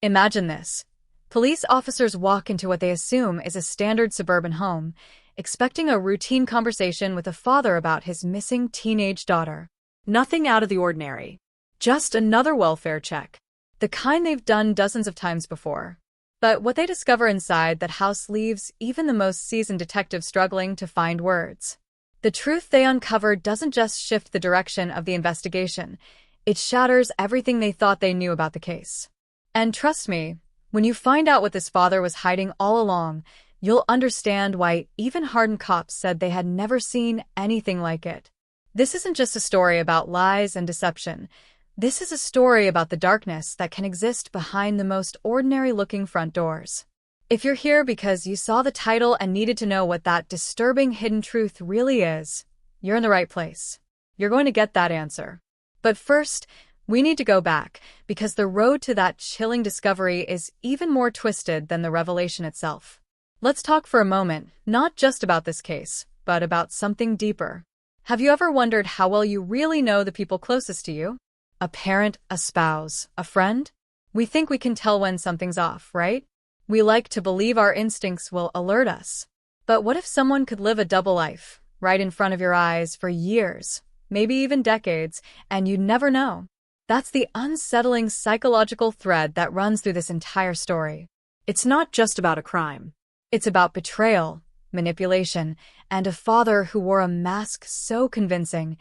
Imagine this. Police officers walk into what they assume is a standard suburban home, expecting a routine conversation with a father about his missing teenage daughter. Nothing out of the ordinary. Just another welfare check. The kind they've done dozens of times before. But what they discover inside that house leaves even the most seasoned detective struggling to find words. The truth they uncover doesn't just shift the direction of the investigation, it shatters everything they thought they knew about the case. And trust me, when you find out what this father was hiding all along, you'll understand why even hardened cops said they had never seen anything like it. This isn't just a story about lies and deception. This is a story about the darkness that can exist behind the most ordinary-looking front doors. If you're here because you saw the title and needed to know what that disturbing hidden truth really is, you're in the right place. You're going to get that answer. But first, we need to go back, because the road to that chilling discovery is even more twisted than the revelation itself. Let's talk for a moment, not just about this case, but about something deeper. Have you ever wondered how well you really know the people closest to you? A parent, a spouse, a friend? We think we can tell when something's off, right? We like to believe our instincts will alert us. But what if someone could live a double life, right in front of your eyes for years, maybe even decades, and you'd never know? That's the unsettling psychological thread that runs through this entire story. It's not just about a crime. It's about betrayal, manipulation, and a father who wore a mask so convincing,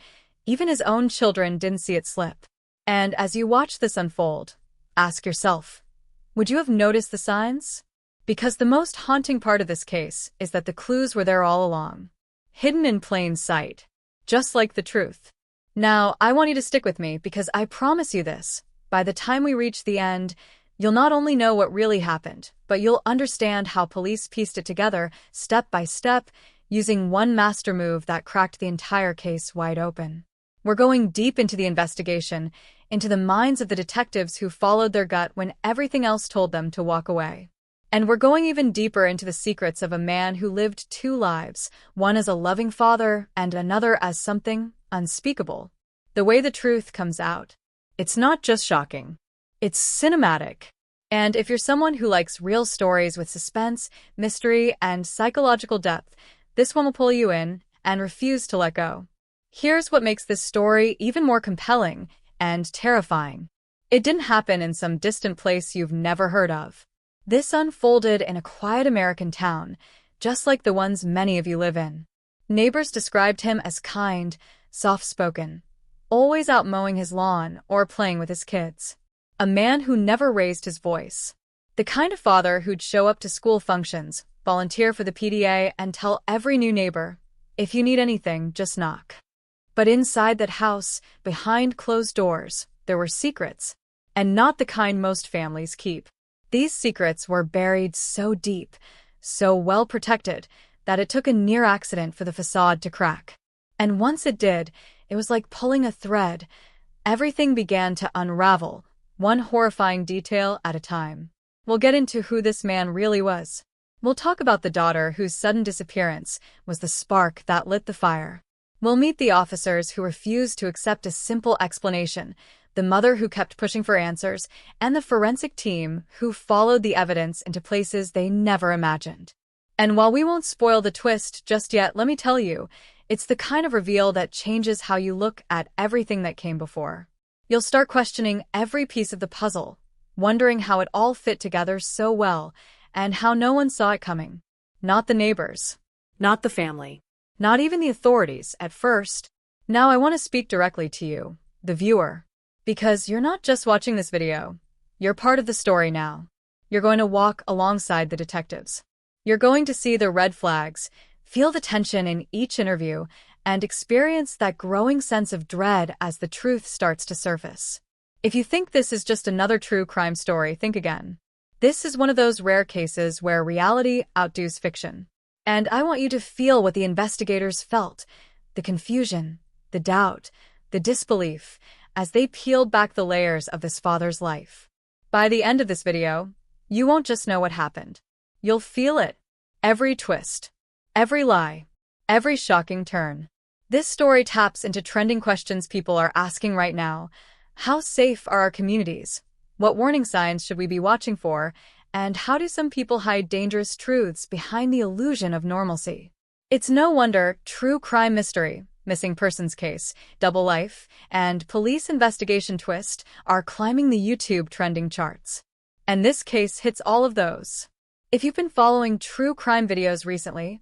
even his own children didn't see it slip. And as you watch this unfold, ask yourself, would you have noticed the signs? Because the most haunting part of this case is that the clues were there all along, hidden in plain sight, just like the truth. Now, I want you to stick with me because I promise you this, by the time we reach the end, you'll not only know what really happened, but you'll understand how police pieced it together, step by step, using one master move that cracked the entire case wide open. We're going deep into the investigation, into the minds of the detectives who followed their gut when everything else told them to walk away. And we're going even deeper into the secrets of a man who lived two lives, one as a loving father and another as something unspeakable. The way the truth comes out, it's not just shocking, it's cinematic. And if you're someone who likes real stories with suspense, mystery, and psychological depth, this one will pull you in and refuse to let go. Here's what makes this story even more compelling and terrifying. It didn't happen in some distant place you've never heard of. This unfolded in a quiet American town, just like the ones many of you live in. Neighbors described him as kind, soft-spoken, always out mowing his lawn or playing with his kids. A man who never raised his voice. The kind of father who'd show up to school functions, volunteer for the PTA, and tell every new neighbor, if you need anything, just knock. But inside that house, behind closed doors, there were secrets, and not the kind most families keep. These secrets were buried so deep, so well protected, that it took a near accident for the facade to crack. And once it did, it was like pulling a thread. Everything began to unravel, one horrifying detail at a time. We'll get into who this man really was. We'll talk about the daughter whose sudden disappearance was the spark that lit the fire. We'll meet the officers who refused to accept a simple explanation, the mother who kept pushing for answers, and the forensic team who followed the evidence into places they never imagined. And while we won't spoil the twist just yet, let me tell you, it's the kind of reveal that changes how you look at everything that came before. You'll start questioning every piece of the puzzle, wondering how it all fit together so well, and how no one saw it coming. Not the neighbors. Not the family. Not even the authorities at first. Now I want to speak directly to you, the viewer. Because you're not just watching this video. You're part of the story now. You're going to walk alongside the detectives. You're going to see the red flags, feel the tension in each interview, and experience that growing sense of dread as the truth starts to surface. If you think this is just another true crime story, think again. This is one of those rare cases where reality outdoes fiction. And I want you to feel what the investigators felt, the confusion, the doubt, the disbelief, as they peeled back the layers of this father's life. By the end of this video, you won't just know what happened. You'll feel it. Every twist, every lie, every shocking turn. This story taps into trending questions people are asking right now. How safe are our communities? What warning signs should we be watching for? And how do some people hide dangerous truths behind the illusion of normalcy? It's no wonder true crime mystery, missing persons case, double life, and police investigation twist are climbing the YouTube trending charts. And this case hits all of those. If you've been following true crime videos recently,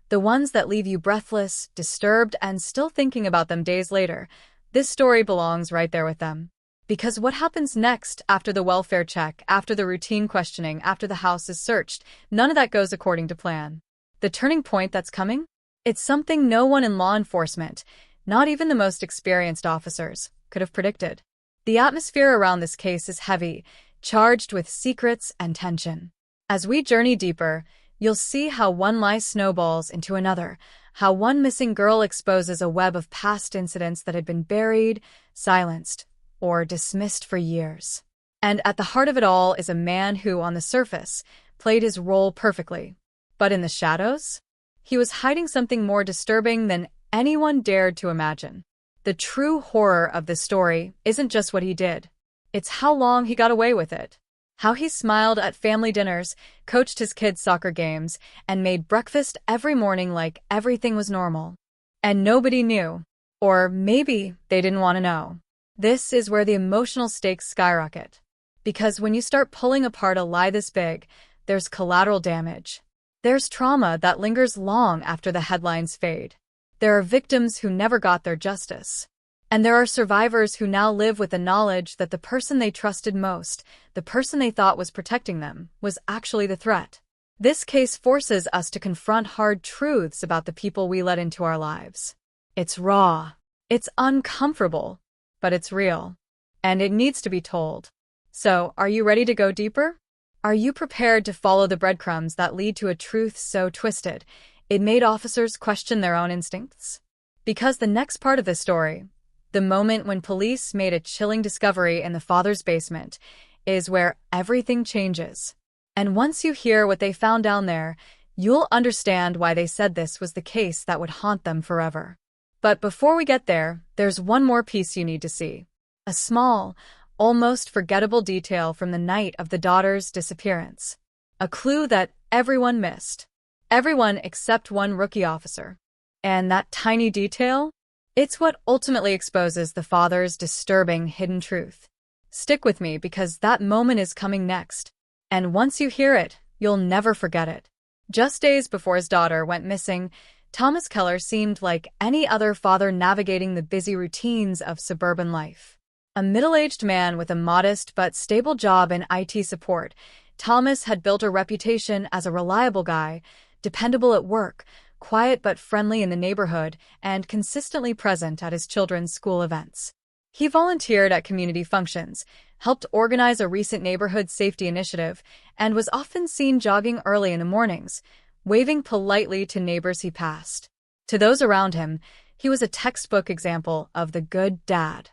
the ones that leave you breathless, disturbed, and still thinking about them days later, this story belongs right there with them. Because what happens next after the welfare check, after the routine questioning, after the house is searched, none of that goes according to plan. The turning point that's coming? It's something no one in law enforcement, not even the most experienced officers, could have predicted. The atmosphere around this case is heavy, charged with secrets and tension. As we journey deeper, you'll see how one lie snowballs into another, how one missing girl exposes a web of past incidents that had been buried, silenced, or dismissed for years. And at the heart of it all is a man who, on the surface, played his role perfectly. But in the shadows, he was hiding something more disturbing than anyone dared to imagine. The true horror of this story isn't just what he did. It's how long he got away with it. How he smiled at family dinners, coached his kids' soccer games, and made breakfast every morning like everything was normal. And nobody knew. Or maybe they didn't want to know. This is where the emotional stakes skyrocket. Because when you start pulling apart a lie this big, there's collateral damage. There's trauma that lingers long after the headlines fade. There are victims who never got their justice. And there are survivors who now live with the knowledge that the person they trusted most, the person they thought was protecting them, was actually the threat. This case forces us to confront hard truths about the people we let into our lives. It's raw. It's uncomfortable. But it's real. And it needs to be told. So, are you ready to go deeper? Are you prepared to follow the breadcrumbs that lead to a truth so twisted it made officers question their own instincts? Because the next part of this story, the moment when police made a chilling discovery in the father's basement, is where everything changes. And once you hear what they found down there, you'll understand why they said this was the case that would haunt them forever. But before we get there, there's one more piece you need to see. A small, almost forgettable detail from the night of the daughter's disappearance. A clue that everyone missed. Everyone except one rookie officer. And that tiny detail? It's what ultimately exposes the father's disturbing hidden truth. Stick with me because that moment is coming next. And once you hear it, you'll never forget it. Just days before his daughter went missing, Thomas Keller seemed like any other father navigating the busy routines of suburban life. A middle-aged man with a modest but stable job in IT support, Thomas had built a reputation as a reliable guy, dependable at work, quiet but friendly in the neighborhood, and consistently present at his children's school events. He volunteered at community functions, helped organize a recent neighborhood safety initiative, and was often seen jogging early in the mornings, waving politely to neighbors he passed. To those around him, he was a textbook example of the good dad.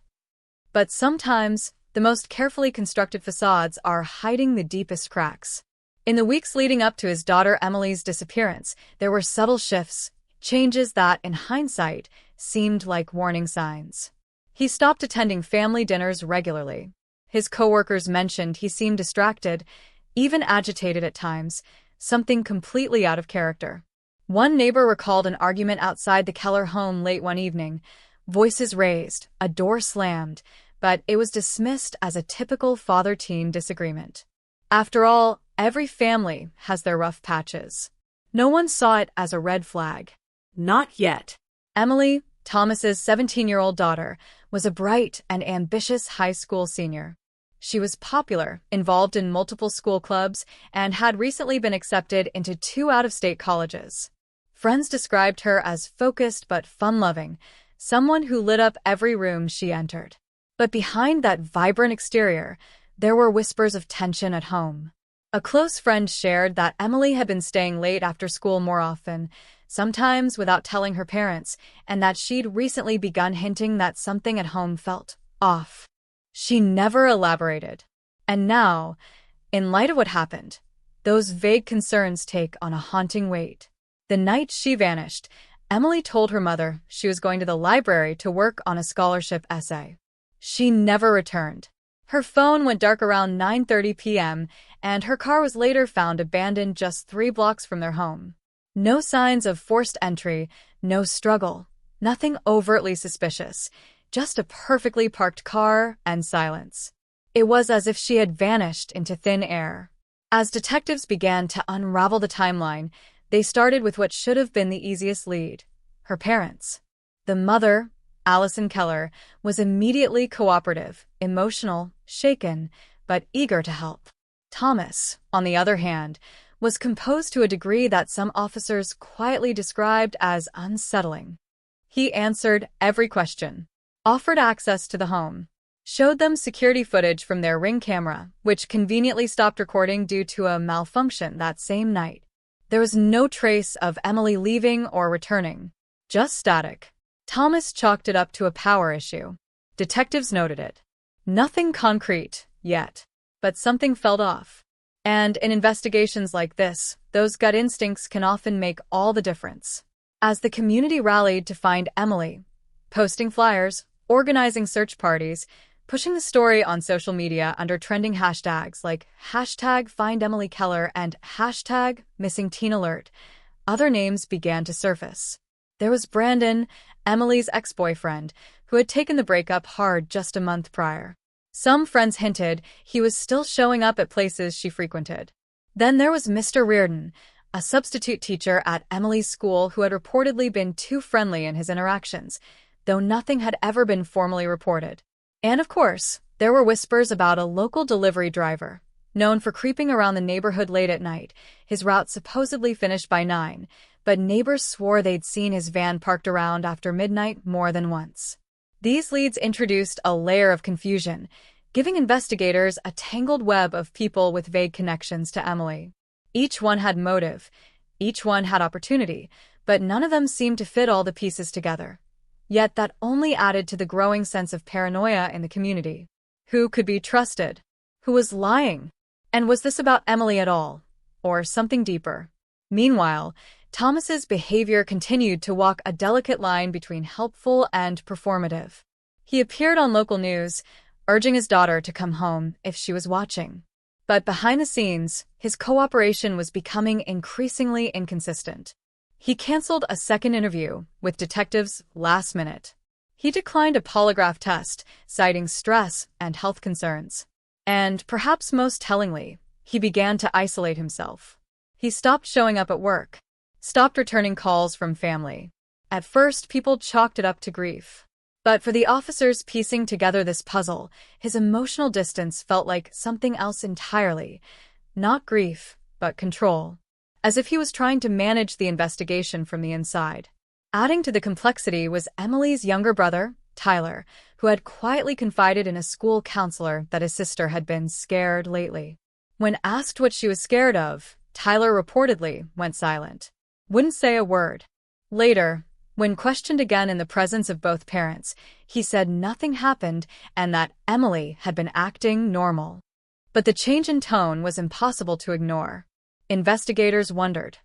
But sometimes, the most carefully constructed facades are hiding the deepest cracks. In the weeks leading up to his daughter Emily's disappearance, there were subtle shifts, changes that, in hindsight, seemed like warning signs. He stopped attending family dinners regularly. His coworkers mentioned he seemed distracted, even agitated at times, something completely out of character. One neighbor recalled an argument outside the Keller home late one evening. Voices raised, a door slammed, but it was dismissed as a typical father-teen disagreement. After all, every family has their rough patches. No one saw it as a red flag. Not yet. Emily, Thomas's 17-year-old daughter, was a bright and ambitious high school senior. She was popular, involved in multiple school clubs, and had recently been accepted into 2 out-of-state colleges. Friends described her as focused but fun-loving, someone who lit up every room she entered. But behind that vibrant exterior, there were whispers of tension at home. A close friend shared that Emily had been staying late after school more often, sometimes without telling her parents, and that she'd recently begun hinting that something at home felt off. She never elaborated. And now, in light of what happened, those vague concerns take on a haunting weight. The night she vanished, Emily told her mother she was going to the library to work on a scholarship essay. She never returned. Her phone went dark around 9:30 p.m., and her car was later found abandoned just 3 blocks from their home. No signs of forced entry, no struggle, nothing overtly suspicious, just a perfectly parked car and silence. It was as if she had vanished into thin air. As detectives began to unravel the timeline, they started with what should have been the easiest lead: her parents. The mother, Allison Keller, was immediately cooperative, emotional, shaken, but eager to help. Thomas, on the other hand, was composed to a degree that some officers quietly described as unsettling. He answered every question, offered access to the home, showed them security footage from their Ring camera, which conveniently stopped recording due to a malfunction that same night. There was no trace of Emily leaving or returning, just static. Thomas chalked it up to a power issue. Detectives noted it. Nothing concrete, yet. But something felt off. And in investigations like this, those gut instincts can often make all the difference. As the community rallied to find Emily, posting flyers, organizing search parties, pushing the story on social media under trending hashtags like #FindEmilyKeller and #MissingTeenAlert, other names began to surface. There was Brandon, Emily's ex-boyfriend, who had taken the breakup hard just a month prior. Some friends hinted he was still showing up at places she frequented. Then there was Mr. Reardon, a substitute teacher at Emily's school who had reportedly been too friendly in his interactions, though nothing had ever been formally reported. And of course, there were whispers about a local delivery driver, known for creeping around the neighborhood late at night, his route supposedly finished by 9, but neighbors swore they'd seen his van parked around after midnight more than once. These leads introduced a layer of confusion, giving investigators a tangled web of people with vague connections to Emily. Each one had motive, each one had opportunity, but none of them seemed to fit all the pieces together. Yet that only added to the growing sense of paranoia in the community. Who could be trusted? Who was lying? And was this about Emily at all? Or something deeper? Meanwhile, Thomas's behavior continued to walk a delicate line between helpful and performative. He appeared on local news, urging his daughter to come home if she was watching. But behind the scenes, his cooperation was becoming increasingly inconsistent. He canceled a second interview with detectives last minute. He declined a polygraph test, citing stress and health concerns. And, perhaps most tellingly, he began to isolate himself. He stopped showing up at work, stopped returning calls from family. At first, people chalked it up to grief. But for the officers piecing together this puzzle, his emotional distance felt like something else entirely. Not grief, but control. As if he was trying to manage the investigation from the inside. Adding to the complexity was Emily's younger brother, Tyler, who had quietly confided in a school counselor that his sister had been scared lately. When asked what she was scared of, Tyler reportedly went silent. Wouldn't say a word. Later, when questioned again in the presence of both parents, he said nothing happened and that Emily had been acting normal. But the change in tone was impossible to ignore. Investigators wondered,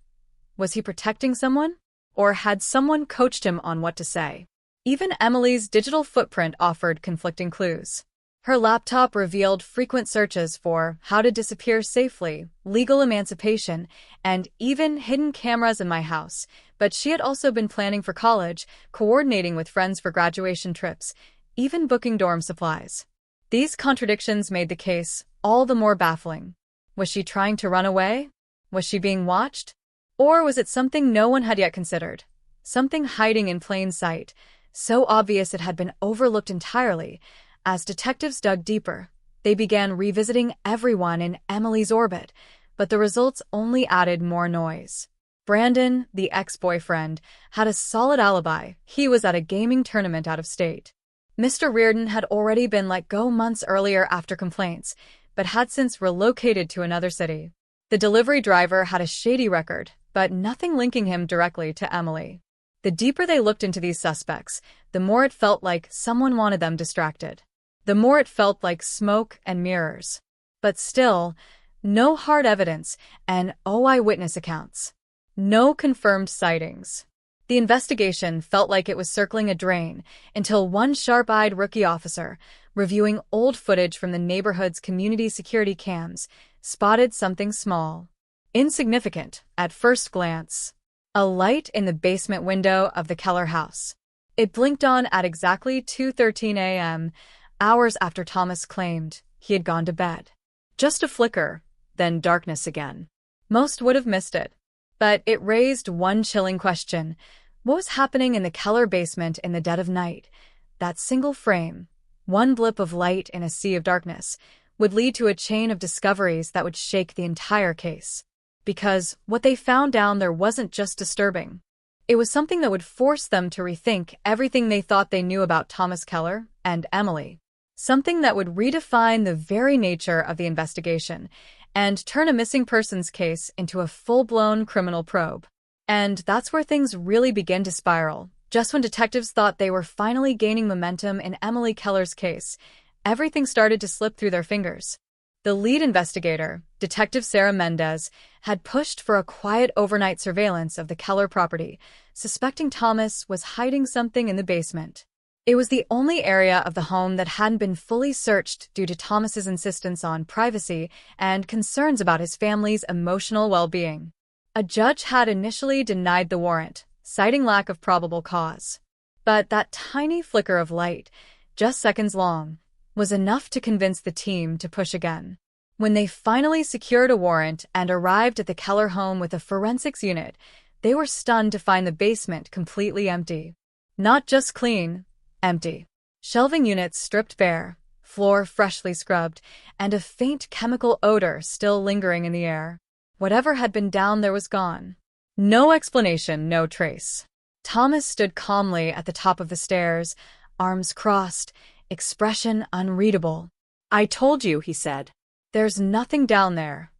was he protecting someone? Or had someone coached him on what to say? Even Emily's digital footprint offered conflicting clues. Her laptop revealed frequent searches for how to disappear safely, legal emancipation, and even hidden cameras in my house, but she had also been planning for college, coordinating with friends for graduation trips, even booking dorm supplies. These contradictions made the case all the more baffling. Was she trying to run away? Was she being watched? Or was it something no one had yet considered? Something hiding in plain sight, so obvious it had been overlooked entirely. As detectives dug deeper, they began revisiting everyone in Emily's orbit, but the results only added more noise. Brandon, the ex-boyfriend, had a solid alibi. He was at a gaming tournament out of state. Mr. Reardon had already been let go months earlier after complaints, but had since relocated to another city. The delivery driver had a shady record, but nothing linking him directly to Emily. The deeper they looked into these suspects, the more it felt like someone wanted them distracted. The more it felt like smoke and mirrors. But still, no hard evidence and eyewitness accounts. No confirmed sightings. The investigation felt like it was circling a drain until one sharp-eyed rookie officer, reviewing old footage from the neighborhood's community security cams, spotted something small. Insignificant, at first glance. A light in the basement window of the Keller house. It blinked on at exactly 2:13 a.m., hours after Thomas claimed he had gone to bed. Just a flicker, then darkness again. Most would have missed it. But it raised one chilling question. What was happening in the Keller basement in the dead of night? That single frame, one blip of light in a sea of darkness, would lead to a chain of discoveries that would shake the entire case. Because what they found down there wasn't just disturbing. It was something that would force them to rethink everything they thought they knew about Thomas Keller and Emily. Something that would redefine the very nature of the investigation and turn a missing persons case into a full-blown criminal probe. And that's where things really begin to spiral. Just when detectives thought they were finally gaining momentum in Emily Keller's case, everything started to slip through their fingers. The lead investigator, Detective Sarah Mendez, had pushed for a quiet overnight surveillance of the Keller property, suspecting Thomas was hiding something in the basement. It was the only area of the home that hadn't been fully searched due to Thomas's insistence on privacy and concerns about his family's emotional well-being. A judge had initially denied the warrant, citing lack of probable cause. But that tiny flicker of light, just seconds long, was enough to convince the team to push again. When they finally secured a warrant and arrived at the Keller home with a forensics unit, they were stunned to find the basement completely empty. Not just clean, empty. Shelving units stripped bare, floor freshly scrubbed, and a faint chemical odor still lingering in the air. Whatever had been down there was gone. No explanation, no trace. Thomas stood calmly at the top of the stairs, arms crossed, expression unreadable. "I told you," he said. "There's nothing down there."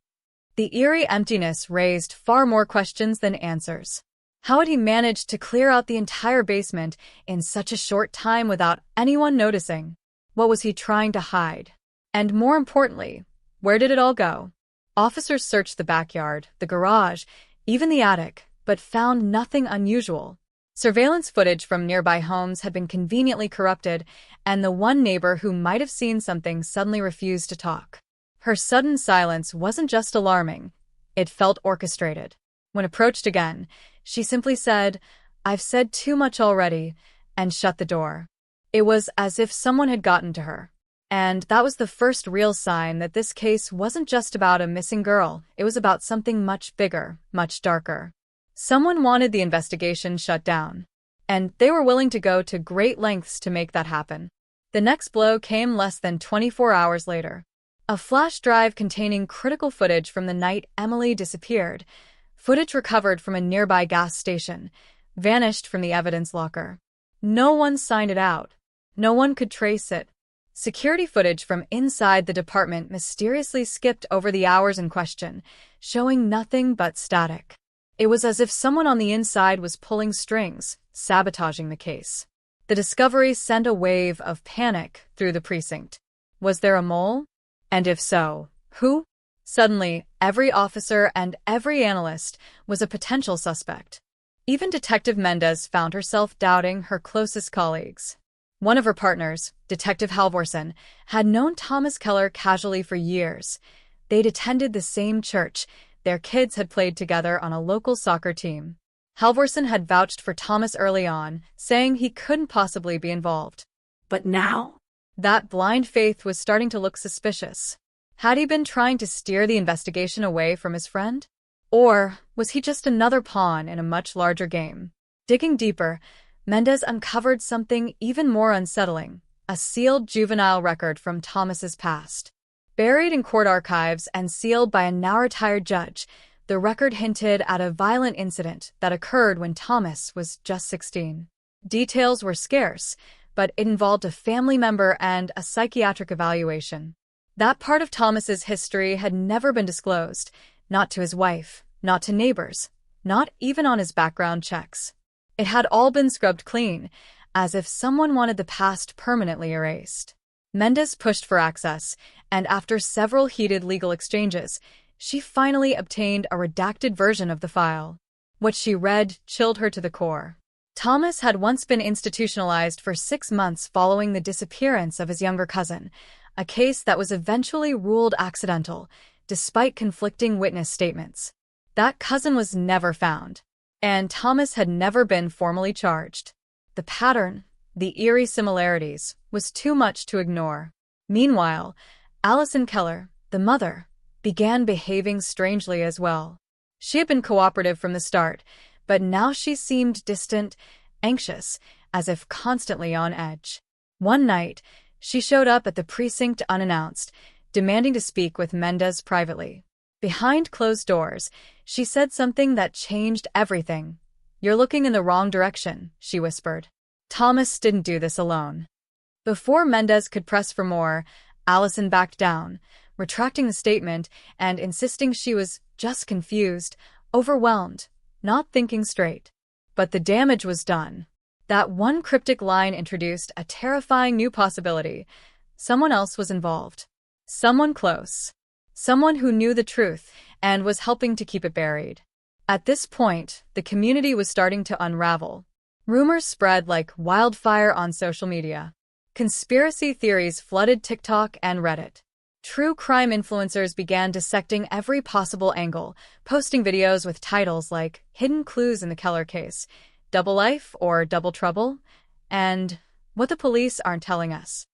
The eerie emptiness raised far more questions than answers. How had he managed to clear out the entire basement in such a short time without anyone noticing? What was he trying to hide? And more importantly, where did it all go? Officers searched the backyard, the garage, even the attic, but found nothing unusual. Surveillance footage from nearby homes had been conveniently corrupted, and the one neighbor who might have seen something suddenly refused to talk. Her sudden silence wasn't just alarming, it felt orchestrated. When approached again, she simply said, "I've said too much already," and shut the door. It was as if someone had gotten to her. And that was the first real sign that this case wasn't just about a missing girl, it was about something much bigger, much darker. Someone wanted the investigation shut down, and they were willing to go to great lengths to make that happen. The next blow came less than 24 hours later. A flash drive containing critical footage from the night Emily disappeared, footage recovered from a nearby gas station, vanished from the evidence locker. No one signed it out. No one could trace it. Security footage from inside the department mysteriously skipped over the hours in question, showing nothing but static. It was as if someone on the inside was pulling strings, sabotaging the case. The discovery sent a wave of panic through the precinct. Was there a mole? And if so, who? Suddenly, every officer and every analyst was a potential suspect. Even Detective Mendez found herself doubting her closest colleagues. One of her partners, Detective Halvorsen, had known Thomas Keller casually for years. They'd attended the same church. Their kids had played together on a local soccer team. Halvorsen had vouched for Thomas early on, saying he couldn't possibly be involved. But now? That blind faith was starting to look suspicious. Had he been trying to steer the investigation away from his friend? Or was he just another pawn in a much larger game? Digging deeper, Mendez uncovered something even more unsettling, a sealed juvenile record from Thomas's past. Buried in court archives and sealed by a now-retired judge, the record hinted at a violent incident that occurred when Thomas was just 16. Details were scarce, but it involved a family member and a psychiatric evaluation. That part of Thomas's history had never been disclosed, not to his wife, not to neighbors, not even on his background checks. It had all been scrubbed clean, as if someone wanted the past permanently erased. Mendez pushed for access, and after several heated legal exchanges, she finally obtained a redacted version of the file. What she read chilled her to the core. Thomas had once been institutionalized for 6 months following the disappearance of his younger cousin, a case that was eventually ruled accidental, despite conflicting witness statements. That cousin was never found, and Thomas had never been formally charged. The pattern, the eerie similarities, was too much to ignore. Meanwhile, Allison Keller, the mother, began behaving strangely as well. She had been cooperative from the start, but now she seemed distant, anxious, as if constantly on edge. One night, she showed up at the precinct unannounced, demanding to speak with Mendez privately. Behind closed doors, she said something that changed everything. "You're looking in the wrong direction," she whispered. Thomas didn't do this alone. Before Mendez could press for more, Allison backed down, retracting the statement and insisting she was just confused, overwhelmed, not thinking straight. But the damage was done. That one cryptic line introduced a terrifying new possibility. Someone else was involved. Someone close. Someone who knew the truth and was helping to keep it buried. At this point, the community was starting to unravel. Rumors spread like wildfire on social media. Conspiracy theories flooded TikTok and Reddit. True crime influencers began dissecting every possible angle, posting videos with titles like "Hidden Clues in the Keller Case," "Double Life" or "Double Trouble," and "What the Police Aren't Telling Us."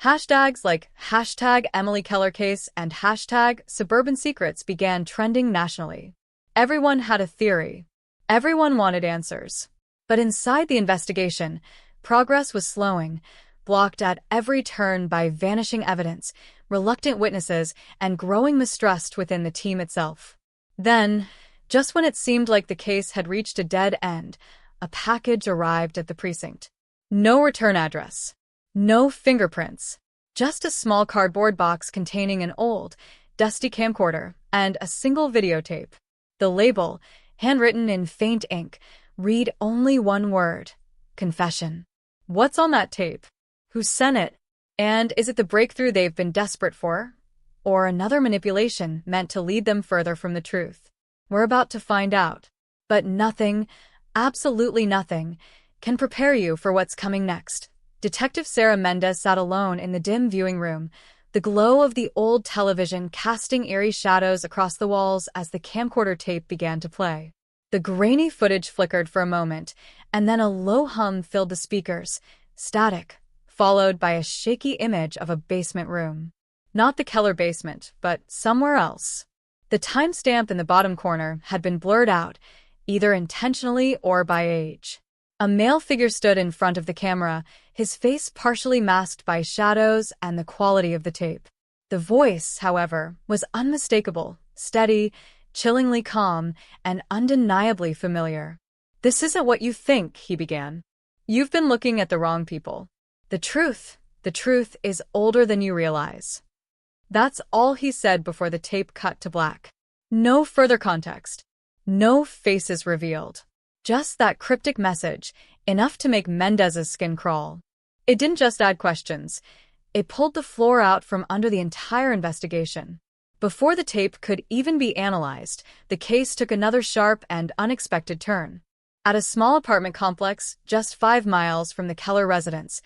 Hashtags like #EmilyKellerCase and #SuburbanSecrets began trending nationally. Everyone had a theory. Everyone wanted answers. But inside the investigation, progress was slowing, blocked at every turn by vanishing evidence, reluctant witnesses, and growing mistrust within the team itself. Then, just when it seemed like the case had reached a dead end, a package arrived at the precinct. No return address. No fingerprints. Just a small cardboard box containing an old, dusty camcorder and a single videotape. The label, handwritten in faint ink, read only one word: confession. What's on that tape? Who sent it? And is it the breakthrough they've been desperate for? Or another manipulation meant to lead them further from the truth? We're about to find out. But nothing, absolutely nothing, can prepare you for what's coming next. Detective Sarah Mendez sat alone in the dim viewing room, the glow of the old television casting eerie shadows across the walls as the camcorder tape began to play. The grainy footage flickered for a moment, and then a low hum filled the speakers, static, followed by a shaky image of a basement room. Not the Keller basement, but somewhere else. The timestamp in the bottom corner had been blurred out, either intentionally or by age. A male figure stood in front of the camera, his face partially masked by shadows and the quality of the tape. The voice, however, was unmistakable, steady, chillingly calm, and undeniably familiar. "This isn't what you think," he began. "You've been looking at the wrong people. The truth is older than you realize." That's all he said before the tape cut to black. No further context. No faces revealed. Just that cryptic message, enough to make Mendez's skin crawl. It didn't just add questions. It pulled the floor out from under the entire investigation. Before the tape could even be analyzed, the case took another sharp and unexpected turn. At a small apartment complex just 5 miles from the Keller residence,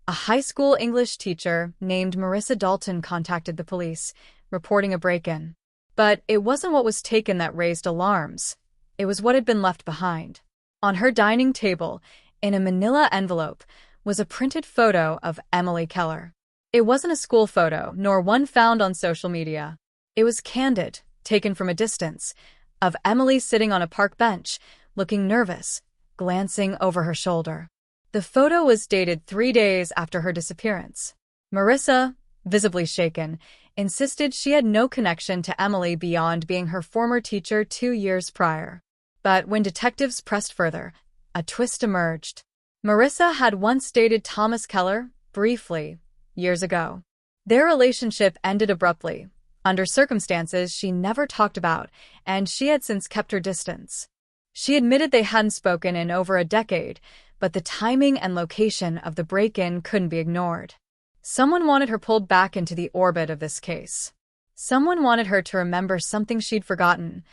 a high school English teacher named Marissa Dalton contacted the police, reporting a break-in. But it wasn't what was taken that raised alarms. It was what had been left behind. On her dining table, in a manila envelope, was a printed photo of Emily Keller. It wasn't a school photo, nor one found on social media. It was candid, taken from a distance, of Emily sitting on a park bench, looking nervous, glancing over her shoulder. The photo was dated 3 days after her disappearance. Marissa, visibly shaken, insisted she had no connection to Emily beyond being her former teacher 2 years prior. But when detectives pressed further, a twist emerged. Marissa had once dated Thomas Keller, briefly, years ago. Their relationship ended abruptly, under circumstances she never talked about, and she had since kept her distance. She admitted they hadn't spoken in over a decade, but the timing and location of the break-in couldn't be ignored. Someone wanted her pulled back into the orbit of this case. Someone wanted her to remember something she'd forgotten,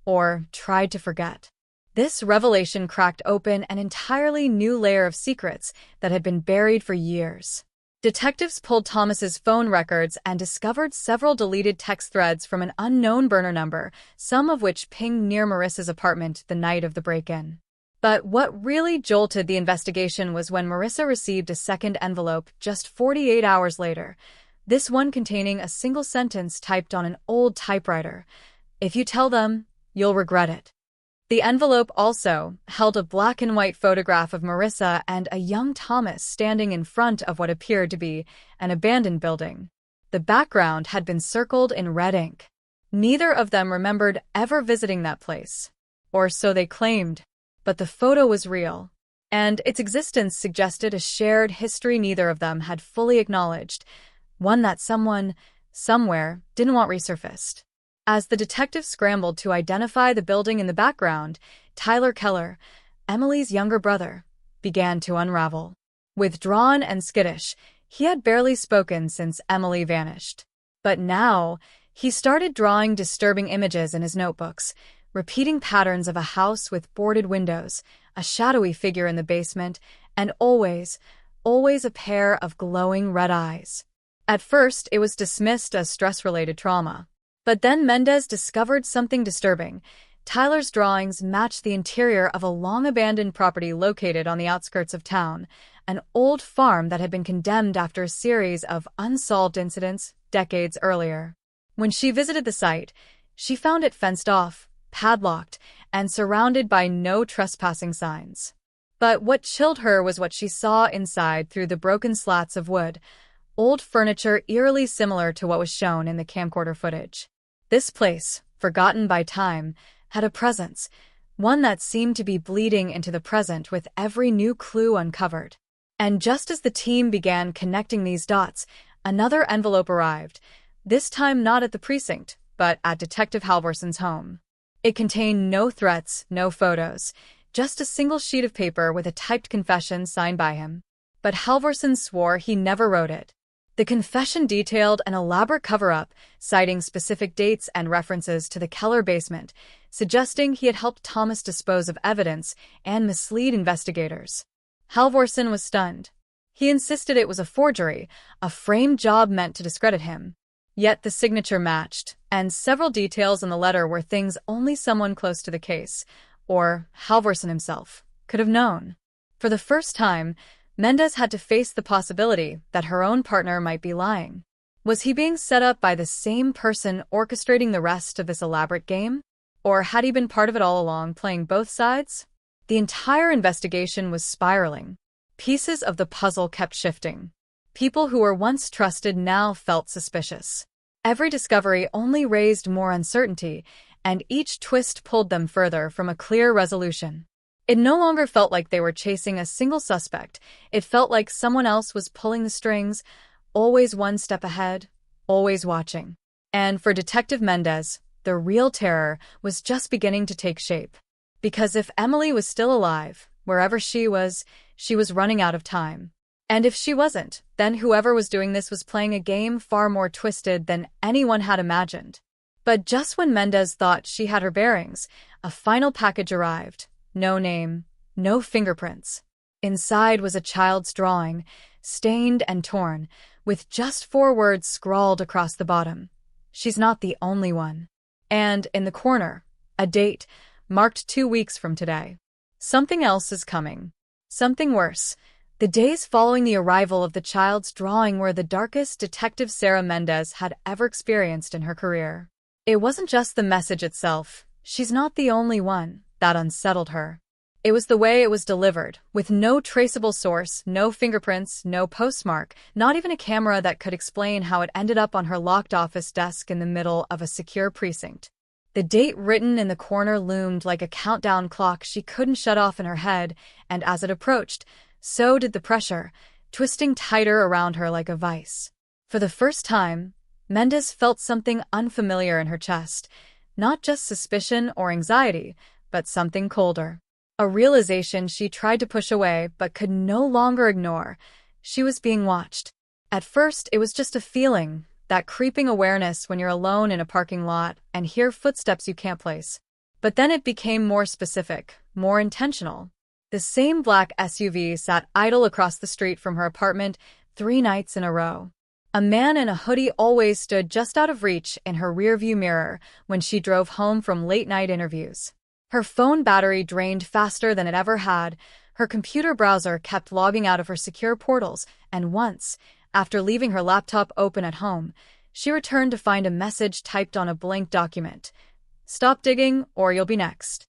or tried to forget. This revelation cracked open an entirely new layer of secrets that had been buried for years. Detectives pulled Thomas's phone records and discovered several deleted text threads from an unknown burner number, some of which pinged near Marissa's apartment the night of the break-in. But what really jolted the investigation was when Marissa received a second envelope just 48 hours later, this one containing a single sentence typed on an old typewriter. "If you tell them, you'll regret it." The envelope also held a black-and-white photograph of Marissa and a young Thomas standing in front of what appeared to be an abandoned building. The background had been circled in red ink. Neither of them remembered ever visiting that place. Or so they claimed. But the photo was real, and its existence suggested a shared history neither of them had fully acknowledged, one that someone, somewhere, didn't want resurfaced. As the detectives scrambled to identify the building in the background, Tyler Keller, Emily's younger brother, began to unravel. Withdrawn and skittish, he had barely spoken since Emily vanished. But now, he started drawing disturbing images in his notebooks, repeating patterns of a house with boarded windows, a shadowy figure in the basement, and always a pair of glowing red eyes. At first, it was dismissed as stress-related trauma. But then Mendez discovered something disturbing. Tyler's drawings matched the interior of a long-abandoned property located on the outskirts of town, an old farm that had been condemned after a series of unsolved incidents decades earlier. When she visited the site, she found it fenced off, padlocked, and surrounded by no trespassing signs. But what chilled her was what she saw inside through the broken slats of wood, old furniture eerily similar to what was shown in the camcorder footage. This place, forgotten by time, had a presence, one that seemed to be bleeding into the present with every new clue uncovered. And just as the team began connecting these dots, another envelope arrived, this time not at the precinct, but at Detective Halvorson's home. It contained no threats, no photos, just a single sheet of paper with a typed confession signed by him. But Halvorson swore he never wrote it. The confession detailed an elaborate cover-up, citing specific dates and references to the Keller basement, suggesting he had helped Thomas dispose of evidence and mislead investigators. Halvorson was stunned. He insisted it was a forgery, a framed job meant to discredit him. Yet the signature matched, and several details in the letter were things only someone close to the case, or Halvorson himself, could have known. For the first time, Mendez had to face the possibility that her own partner might be lying. Was he being set up by the same person orchestrating the rest of this elaborate game? Or had he been part of it all along, playing both sides? The entire investigation was spiraling. Pieces of the puzzle kept shifting. People who were once trusted now felt suspicious. Every discovery only raised more uncertainty, and each twist pulled them further from a clear resolution. It no longer felt like they were chasing a single suspect. It felt like someone else was pulling the strings, always one step ahead, always watching. And for Detective Mendez, the real terror was just beginning to take shape. Because if Emily was still alive, wherever she was running out of time. And if she wasn't, then whoever was doing this was playing a game far more twisted than anyone had imagined. But just when Mendez thought she had her bearings, a final package arrived. No name, no fingerprints. Inside was a child's drawing, stained and torn, with just 4 words scrawled across the bottom. "She's not the only one." And in the corner, a date, marked 2 weeks from today. Something else is coming. Something worse. The days following the arrival of the child's drawing were the darkest Detective Sarah Mendez had ever experienced in her career. It wasn't just the message itself, "She's not the only one," that unsettled her. It was the way it was delivered, with no traceable source, no fingerprints, no postmark, not even a camera that could explain how it ended up on her locked office desk in the middle of a secure precinct. The date written in the corner loomed like a countdown clock she couldn't shut off in her head, and as it approached, so did the pressure, twisting tighter around her like a vice. For the first time, Mendez felt something unfamiliar in her chest, not just suspicion or anxiety, but something colder. A realization she tried to push away but could no longer ignore. She was being watched. At first, it was just a feeling, that creeping awareness when you're alone in a parking lot and hear footsteps you can't place. But then it became more specific, more intentional. The same black SUV sat idle across the street from her apartment 3 nights in a row. A man in a hoodie always stood just out of reach in her rearview mirror when she drove home from late-night interviews. Her phone battery drained faster than it ever had. Her computer browser kept logging out of her secure portals, and once, after leaving her laptop open at home, she returned to find a message typed on a blank document. "Stop digging, or you'll be next."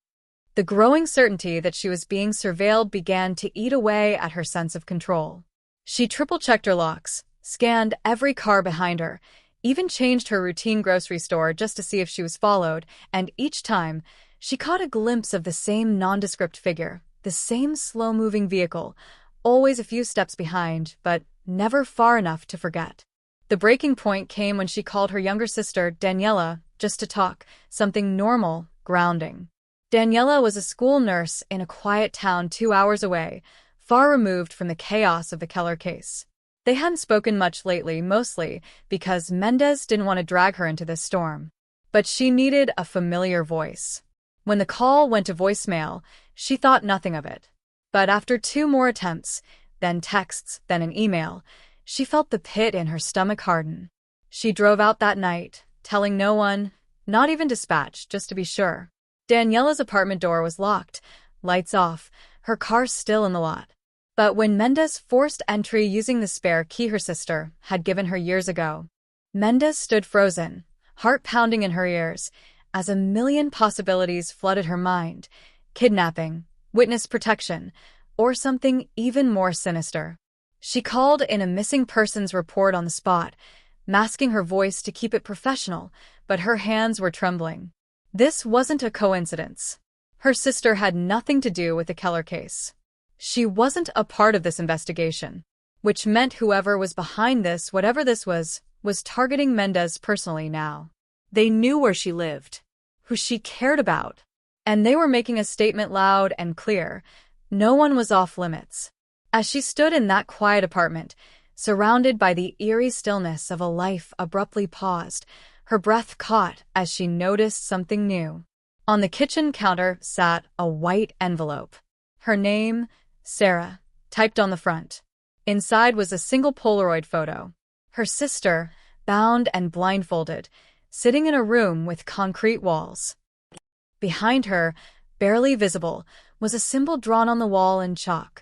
The growing certainty that she was being surveilled began to eat away at her sense of control. She triple-checked her locks, scanned every car behind her, even changed her routine grocery store just to see if she was followed, and each time, she caught a glimpse of the same nondescript figure, the same slow-moving vehicle, always a few steps behind, but never far enough to forget. The breaking point came when she called her younger sister, Daniela, just to talk, something normal, grounding. Daniela was a school nurse in a quiet town 2 hours away, far removed from the chaos of the Keller case. They hadn't spoken much lately, mostly because Mendez didn't want to drag her into this storm. But she needed a familiar voice. When the call went to voicemail, she thought nothing of it. But after 2 more attempts, then texts, then an email, she felt the pit in her stomach harden. She drove out that night, telling no one, not even dispatch, just to be sure. Daniela's apartment door was locked, lights off, her car still in the lot. But when Mendez forced entry using the spare key her sister had given her years ago, Mendez stood frozen, heart pounding in her ears, as a million possibilities flooded her mind. Kidnapping, witness protection, or something even more sinister. She called in a missing persons report on the spot, masking her voice to keep it professional, but her hands were trembling. This wasn't a coincidence. Her sister had nothing to do with the Keller case. She wasn't a part of this investigation, which meant whoever was behind this, whatever this was targeting Mendez personally now. They knew where she lived, who she cared about, and they were making a statement loud and clear. No one was off limits. As she stood in that quiet apartment, surrounded by the eerie stillness of a life abruptly paused, her breath caught as she noticed something new. On the kitchen counter sat a white envelope. Her name, Sarah, typed on the front. Inside was a single Polaroid photo. Her sister, bound and blindfolded, sitting in a room with concrete walls. Behind her, barely visible, was a symbol drawn on the wall in chalk,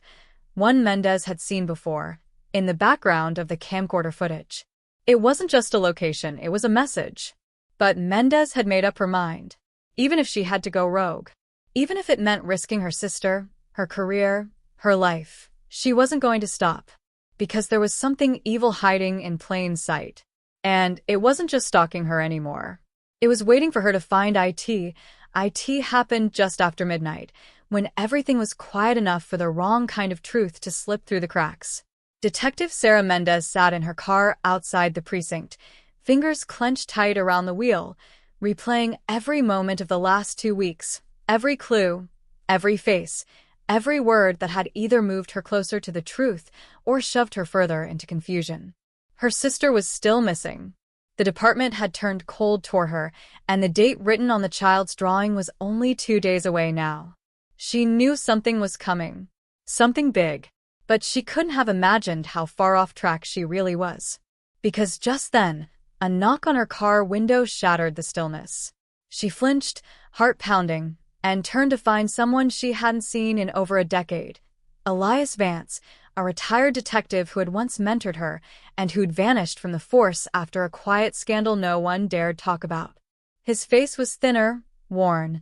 one Mendez had seen before, in the background of the camcorder footage. It wasn't just a location, it was a message. But Mendez had made up her mind. Even if she had to go rogue, even if it meant risking her sister, her career, her life, she wasn't going to stop. Because there was something evil hiding in plain sight. And it wasn't just stalking her anymore. It was waiting for her to find IT. IT happened just after midnight, when everything was quiet enough for the wrong kind of truth to slip through the cracks. Detective Sarah Mendez sat in her car outside the precinct, fingers clenched tight around the wheel, replaying every moment of the last 2 weeks, every clue, every face, every word that had either moved her closer to the truth or shoved her further into confusion. Her sister was still missing. The department had turned cold toward her, and the date written on the child's drawing was only 2 days away now. She knew something was coming. Something big. But she couldn't have imagined how far off track she really was. Because just then, a knock on her car window shattered the stillness. She flinched, heart pounding, and turned to find someone she hadn't seen in over a decade. Elias Vance, a retired detective who had once mentored her and who'd vanished from the force after a quiet scandal no one dared talk about. His face was thinner, worn,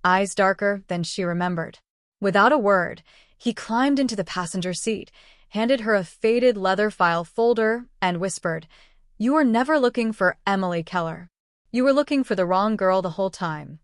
eyes darker than she remembered. Without a word, he climbed into the passenger seat, handed her a faded leather file folder, and whispered, "You were never looking for Emily Keller. You were looking for the wrong girl the whole time."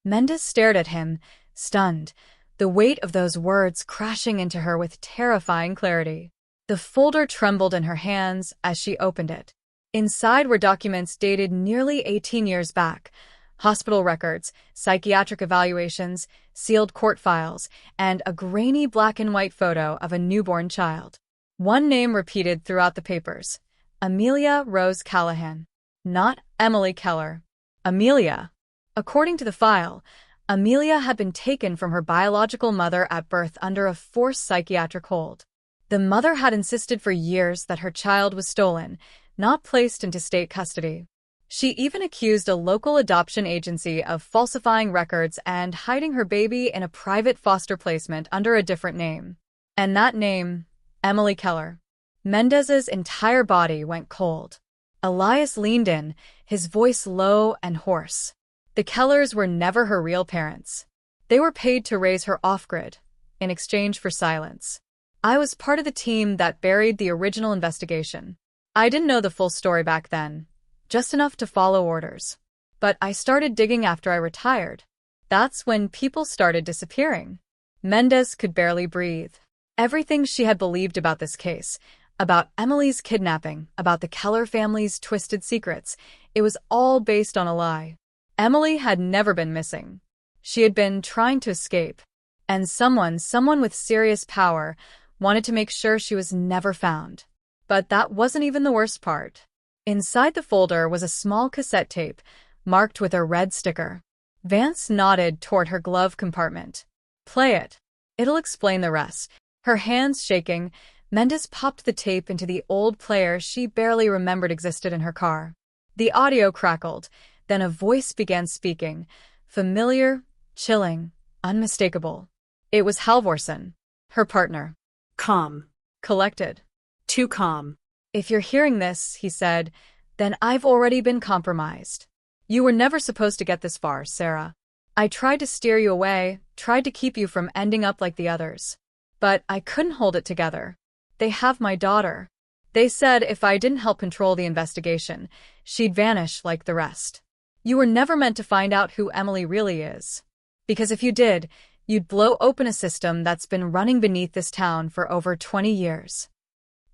Mendez stared at him, stunned, the weight of those words crashing into her with terrifying clarity. The folder trembled in her hands as she opened it. Inside were documents dated nearly 18 years back, hospital records, psychiatric evaluations, sealed court files, and a grainy black-and-white photo of a newborn child. One name repeated throughout the papers: Amelia Rose Callahan. Not Emily Keller. Amelia. According to the file, Amelia had been taken from her biological mother at birth under a forced psychiatric hold. The mother had insisted for years that her child was stolen, not placed into state custody. She even accused a local adoption agency of falsifying records and hiding her baby in a private foster placement under a different name. And that name, Emily Keller. Mendez's entire body went cold. Elias leaned in, his voice low and hoarse. The Kellers were never her real parents. They were paid to raise her off-grid, in exchange for silence. I was part of the team that buried the original investigation. I didn't know the full story back then, just enough to follow orders. But I started digging after I retired. That's when people started disappearing. Mendez could barely breathe. Everything she had believed about this case, about Emily's kidnapping, about the Keller family's twisted secrets, it was all based on a lie. Emily had never been missing. She had been trying to escape. And someone with serious power, wanted to make sure she was never found. But that wasn't even the worst part. Inside the folder was a small cassette tape, marked with a red sticker. Vance nodded toward her glove compartment. "Play it. It'll explain the rest." Her hands shaking, Mendez popped the tape into the old player she barely remembered existed in her car. The audio crackled, then a voice began speaking, familiar, chilling, unmistakable. It was Halvorsen, her partner. "Calm. Collected. Too calm. "If you're hearing this," he said, "then I've already been compromised. You were never supposed to get this far, Sarah. I tried to steer you away, tried to keep you from ending up like the others. But I couldn't hold it together. They have my daughter. They said if I didn't help control the investigation, she'd vanish like the rest. You were never meant to find out who Emily really is. Because if you did, you'd blow open a system that's been running beneath this town for over 20 years.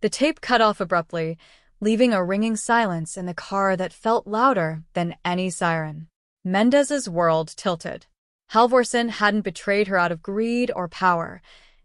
The tape cut off abruptly, leaving a ringing silence in the car that felt louder than any siren. Mendez's world tilted. Halvorsen hadn't betrayed her out of greed or power.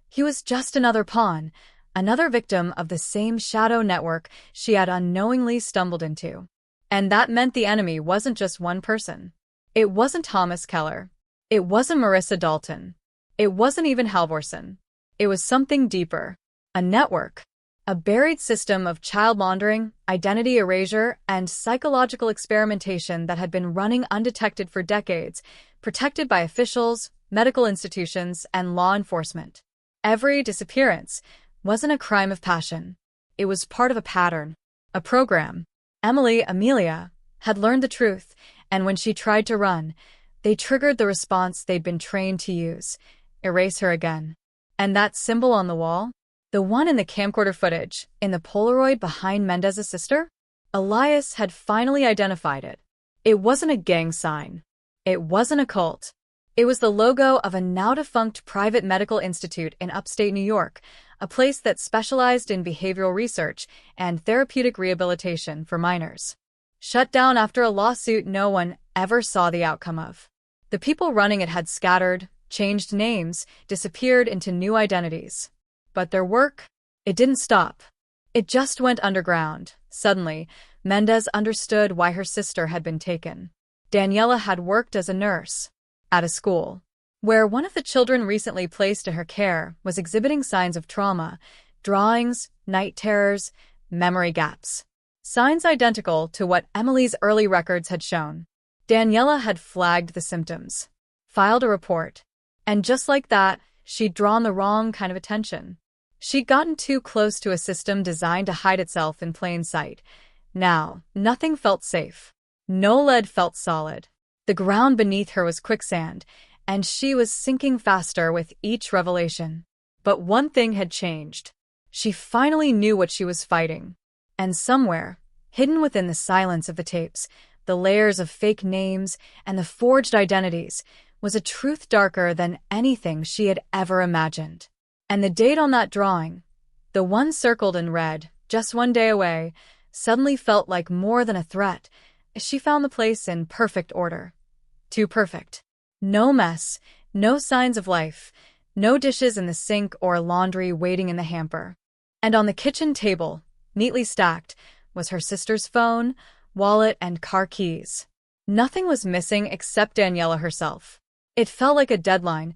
He was just another pawn, another victim of the same shadow network she had unknowingly stumbled into. And that meant the enemy wasn't just one person. It wasn't Thomas Keller. It wasn't Marissa Dalton. It wasn't even Halvorsen. It was something deeper. A network. A buried system of child laundering, identity erasure, and psychological experimentation that had been running undetected for decades, protected by officials, medical institutions, and law enforcement. Every disappearance wasn't a crime of passion. It was part of a pattern, a program. Amelia, had learned the truth, and when she tried to run, they triggered the response they'd been trained to use: erase her again. And that symbol on the wall? The one in the camcorder footage, in the Polaroid behind Mendez's sister? Elias had finally identified it. It wasn't a gang sign. It wasn't a cult. It was the logo of a now-defunct private medical institute in upstate New York, a place that specialized in behavioral research and therapeutic rehabilitation for minors. Shut down after a lawsuit no one ever saw the outcome of. The people running it had scattered, changed names, disappeared into new identities. But their work? It didn't stop. It just went underground. Suddenly, Mendez understood why her sister had been taken. Daniela had worked as a nurse at a school where one of the children recently placed in her care was exhibiting signs of trauma, drawings, night terrors, memory gaps. Signs identical to what Emily's early records had shown. Daniela had flagged the symptoms, filed a report, and just like that, she'd drawn the wrong kind of attention. She'd gotten too close to a system designed to hide itself in plain sight. Now, nothing felt safe. No lead felt solid. The ground beneath her was quicksand, and she was sinking faster with each revelation. But one thing had changed. She finally knew what she was fighting. And somewhere, hidden within the silence of the tapes, the layers of fake names and the forged identities, was a truth darker than anything she had ever imagined. And the date on that drawing, the one circled in red, just one day away, suddenly felt like more than a threat. She found the place in perfect order. Too perfect. No mess, no signs of life, no dishes in the sink or laundry waiting in the hamper. And on the kitchen table, neatly stacked, was her sister's phone, wallet, and car keys. Nothing was missing except Daniela herself. It felt like a deadline.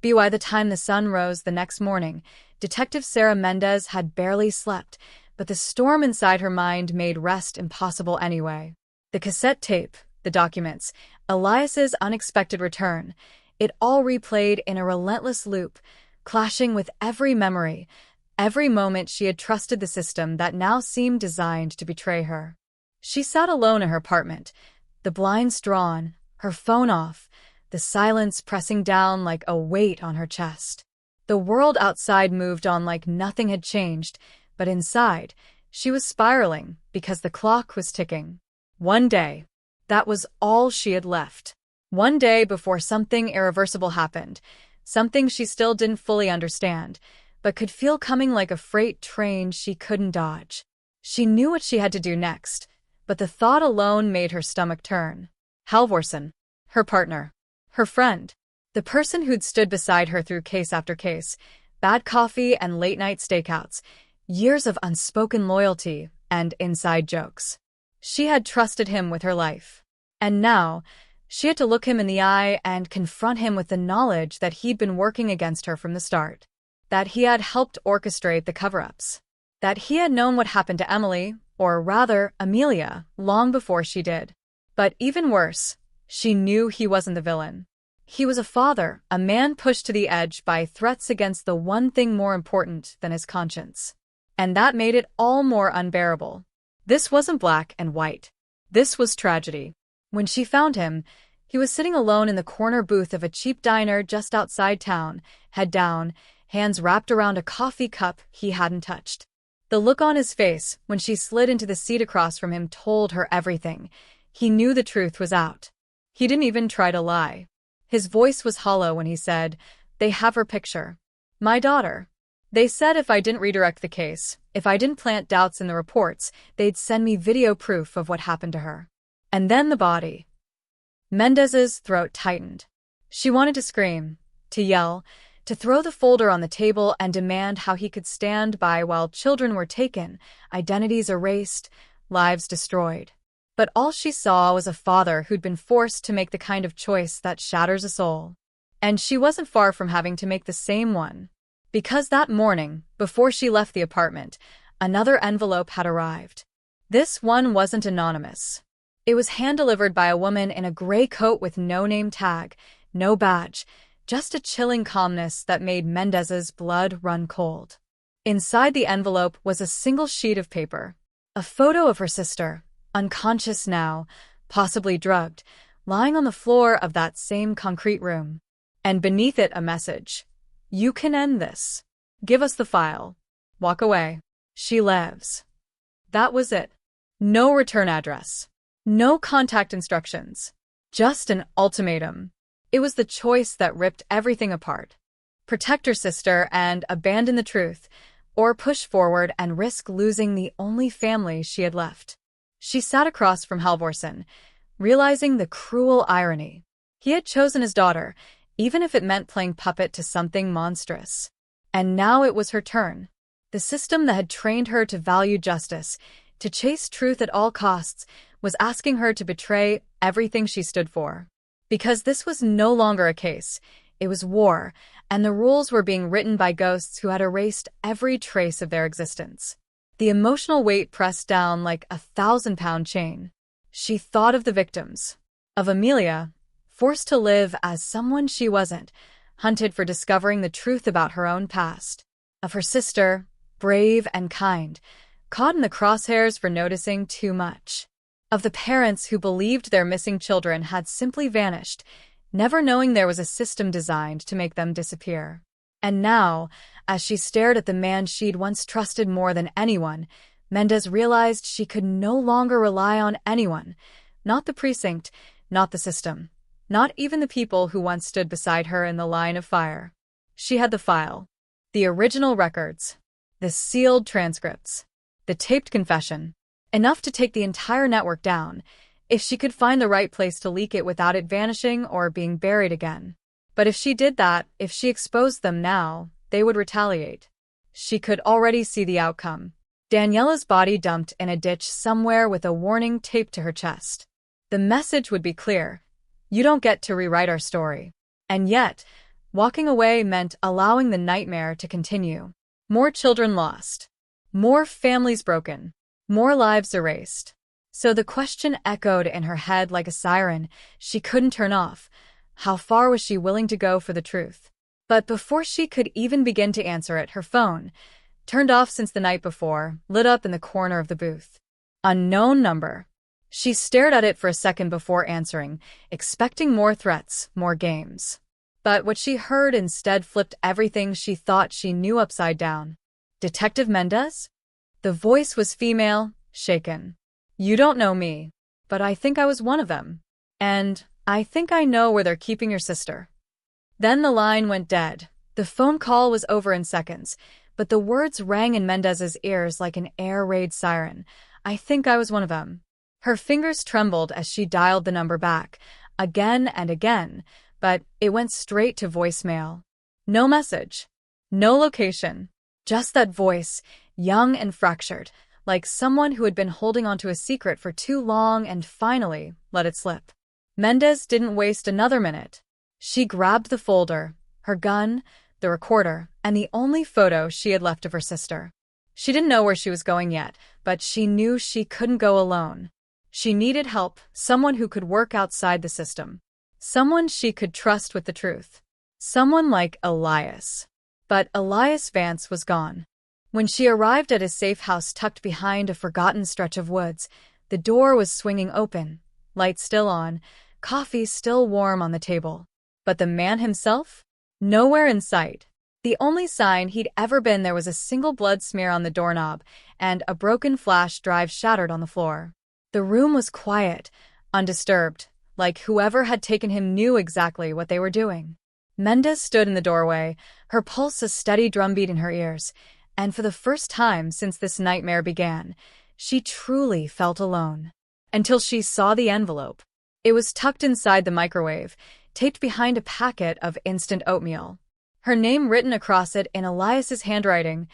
By the time the sun rose the next morning, Detective Sarah Mendez had barely slept, but the storm inside her mind made rest impossible anyway. The cassette tape, the documents, Elias's unexpected return, it all replayed in a relentless loop, clashing with every memory, every moment she had trusted the system that now seemed designed to betray her. She sat alone in her apartment, the blinds drawn, her phone off, the silence pressing down like a weight on her chest. The world outside moved on like nothing had changed, but inside, she was spiraling because the clock was ticking. One day. That was all she had left. One day before something irreversible happened, something she still didn't fully understand, but could feel coming like a freight train she couldn't dodge. She knew what she had to do next, but the thought alone made her stomach turn. Halvorsen, her partner, her friend, the person who'd stood beside her through case after case, bad coffee and late-night stakeouts, years of unspoken loyalty and inside jokes. She had trusted him with her life. And now, she had to look him in the eye and confront him with the knowledge that he'd been working against her from the start. That he had helped orchestrate the cover-ups. That he had known what happened to Emily, or rather, Amelia, long before she did. But even worse, she knew he wasn't the villain. He was a father, a man pushed to the edge by threats against the one thing more important than his conscience. And that made it all more unbearable. This wasn't black and white. This was tragedy. When she found him, he was sitting alone in the corner booth of a cheap diner just outside town, head down, hands wrapped around a coffee cup he hadn't touched. The look on his face when she slid into the seat across from him told her everything. He knew the truth was out. He didn't even try to lie. His voice was hollow when he said, "They have her picture. My daughter. They said if I didn't redirect the case, if I didn't plant doubts in the reports, they'd send me video proof of what happened to her." And then the body. Mendez's throat tightened. She wanted to scream, to yell, to throw the folder on the table and demand how he could stand by while children were taken, identities erased, lives destroyed. But all she saw was a father who'd been forced to make the kind of choice that shatters a soul. And she wasn't far from having to make the same one. Because that morning, before she left the apartment, another envelope had arrived. This one wasn't anonymous. It was hand-delivered by a woman in a gray coat with no name tag, no badge, just a chilling calmness that made Mendez's blood run cold. Inside the envelope was a single sheet of paper, a photo of her sister, unconscious now, possibly drugged, lying on the floor of that same concrete room. And beneath it a message. "You can end this. Give us the file. Walk away. She lives." That was it. No return address. No contact instructions. Just an ultimatum. It was the choice that ripped everything apart. Protect her sister and abandon the truth, or push forward and risk losing the only family she had left. She sat across from Halvorsen, realizing the cruel irony. He had chosen his daughter, even if it meant playing puppet to something monstrous. And now it was her turn. The system that had trained her to value justice, to chase truth at all costs, was asking her to betray everything she stood for. Because this was no longer a case, it was war, and the rules were being written by ghosts who had erased every trace of their existence. The emotional weight pressed down like a 1,000-pound chain. She thought of the victims. Of Amelia, forced to live as someone she wasn't, hunted for discovering the truth about her own past. Of her sister, brave and kind, caught in the crosshairs for noticing too much. Of the parents who believed their missing children had simply vanished, never knowing there was a system designed to make them disappear. And now, as she stared at the man she'd once trusted more than anyone, Mendez realized she could no longer rely on anyone, not the precinct, not the system, not even the people who once stood beside her in the line of fire. She had the file, the original records, the sealed transcripts, the taped confession, enough to take the entire network down, if she could find the right place to leak it without it vanishing or being buried again. But if she did that, if she exposed them now, they would retaliate. She could already see the outcome. Daniela's body dumped in a ditch somewhere with a warning taped to her chest. The message would be clear. You don't get to rewrite our story. And yet, walking away meant allowing the nightmare to continue. More children lost. More families broken. More lives erased. So the question echoed in her head like a siren she couldn't turn off. How far was she willing to go for the truth? But before she could even begin to answer it, her phone, turned off since the night before, lit up in the corner of the booth. Unknown number. She stared at it for a second before answering, expecting more threats, more games. But what she heard instead flipped everything she thought she knew upside down. Detective Mendez? The voice was female, shaken. You don't know me, but I think I was one of them. And I think I know where they're keeping your sister. Then the line went dead. The phone call was over in seconds, but the words rang in Mendez's ears like an air raid siren. I think I was one of them. Her fingers trembled as she dialed the number back, again and again, but it went straight to voicemail. No message. No location. Just that voice, young and fractured, like someone who had been holding onto a secret for too long and finally let it slip. Mendez didn't waste another minute. She grabbed the folder, her gun, the recorder, and the only photo she had left of her sister. She didn't know where she was going yet, but she knew she couldn't go alone. She needed help, someone who could work outside the system. Someone she could trust with the truth. Someone like Elias. But Elias Vance was gone. When she arrived at his safe house tucked behind a forgotten stretch of woods, the door was swinging open, lights still on, coffee still warm on the table. But the man himself? Nowhere in sight. The only sign he'd ever been there was a single blood smear on the doorknob and a broken flash drive shattered on the floor. The room was quiet, undisturbed, like whoever had taken him knew exactly what they were doing. Mendez stood in the doorway, her pulse a steady drumbeat in her ears, and for the first time since this nightmare began, she truly felt alone. Until she saw the envelope. It was tucked inside the microwave, taped behind a packet of instant oatmeal. Her name written across it in Elias's handwriting,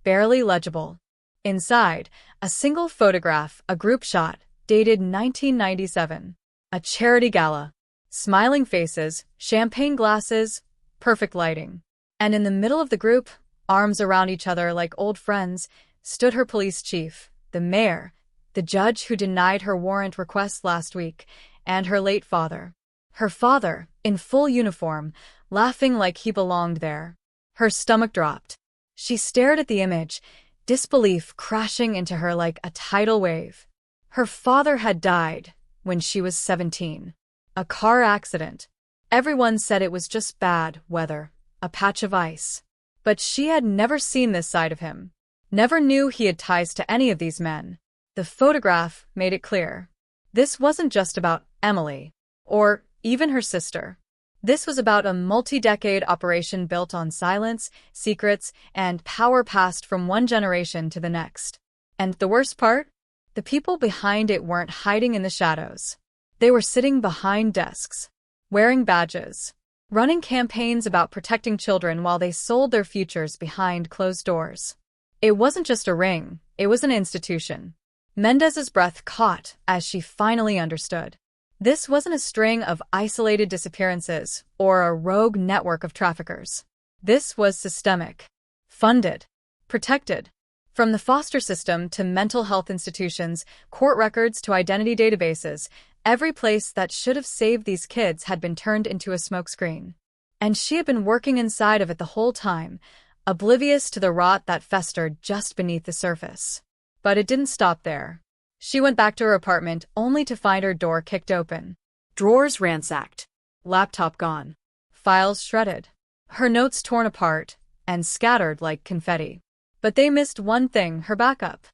barely legible. Inside, a single photograph, a group shot, dated 1997. A charity gala. Smiling faces, champagne glasses, perfect lighting. And in the middle of the group, arms around each other like old friends, stood her police chief, the mayor, the judge who denied her warrant request last week, and her late father. Her father, in full uniform, laughing like he belonged there. Her stomach dropped. She stared at the image, disbelief crashing into her like a tidal wave. Her father had died when she was 17. A car accident. Everyone said it was just bad weather, a patch of ice. But she had never seen this side of him. Never knew he had ties to any of these men. The photograph made it clear. This wasn't just about Emily, or even her sister. This was about a multi-decade operation built on silence, secrets, and power passed from one generation to the next. And the worst part? The people behind it weren't hiding in the shadows. They were sitting behind desks, wearing badges, running campaigns about protecting children while they sold their futures behind closed doors. It wasn't just a ring, it was an institution. Mendez's breath caught as she finally understood. This wasn't a string of isolated disappearances or a rogue network of traffickers. This was systemic, funded, protected. From the foster system to mental health institutions, court records to identity databases, every place that should have saved these kids had been turned into a smokescreen. And she had been working inside of it the whole time, oblivious to the rot that festered just beneath the surface. But it didn't stop there. She went back to her apartment only to find her door kicked open. Drawers ransacked. Laptop gone. Files shredded. Her notes torn apart and scattered like confetti. But they missed one thing, her backup.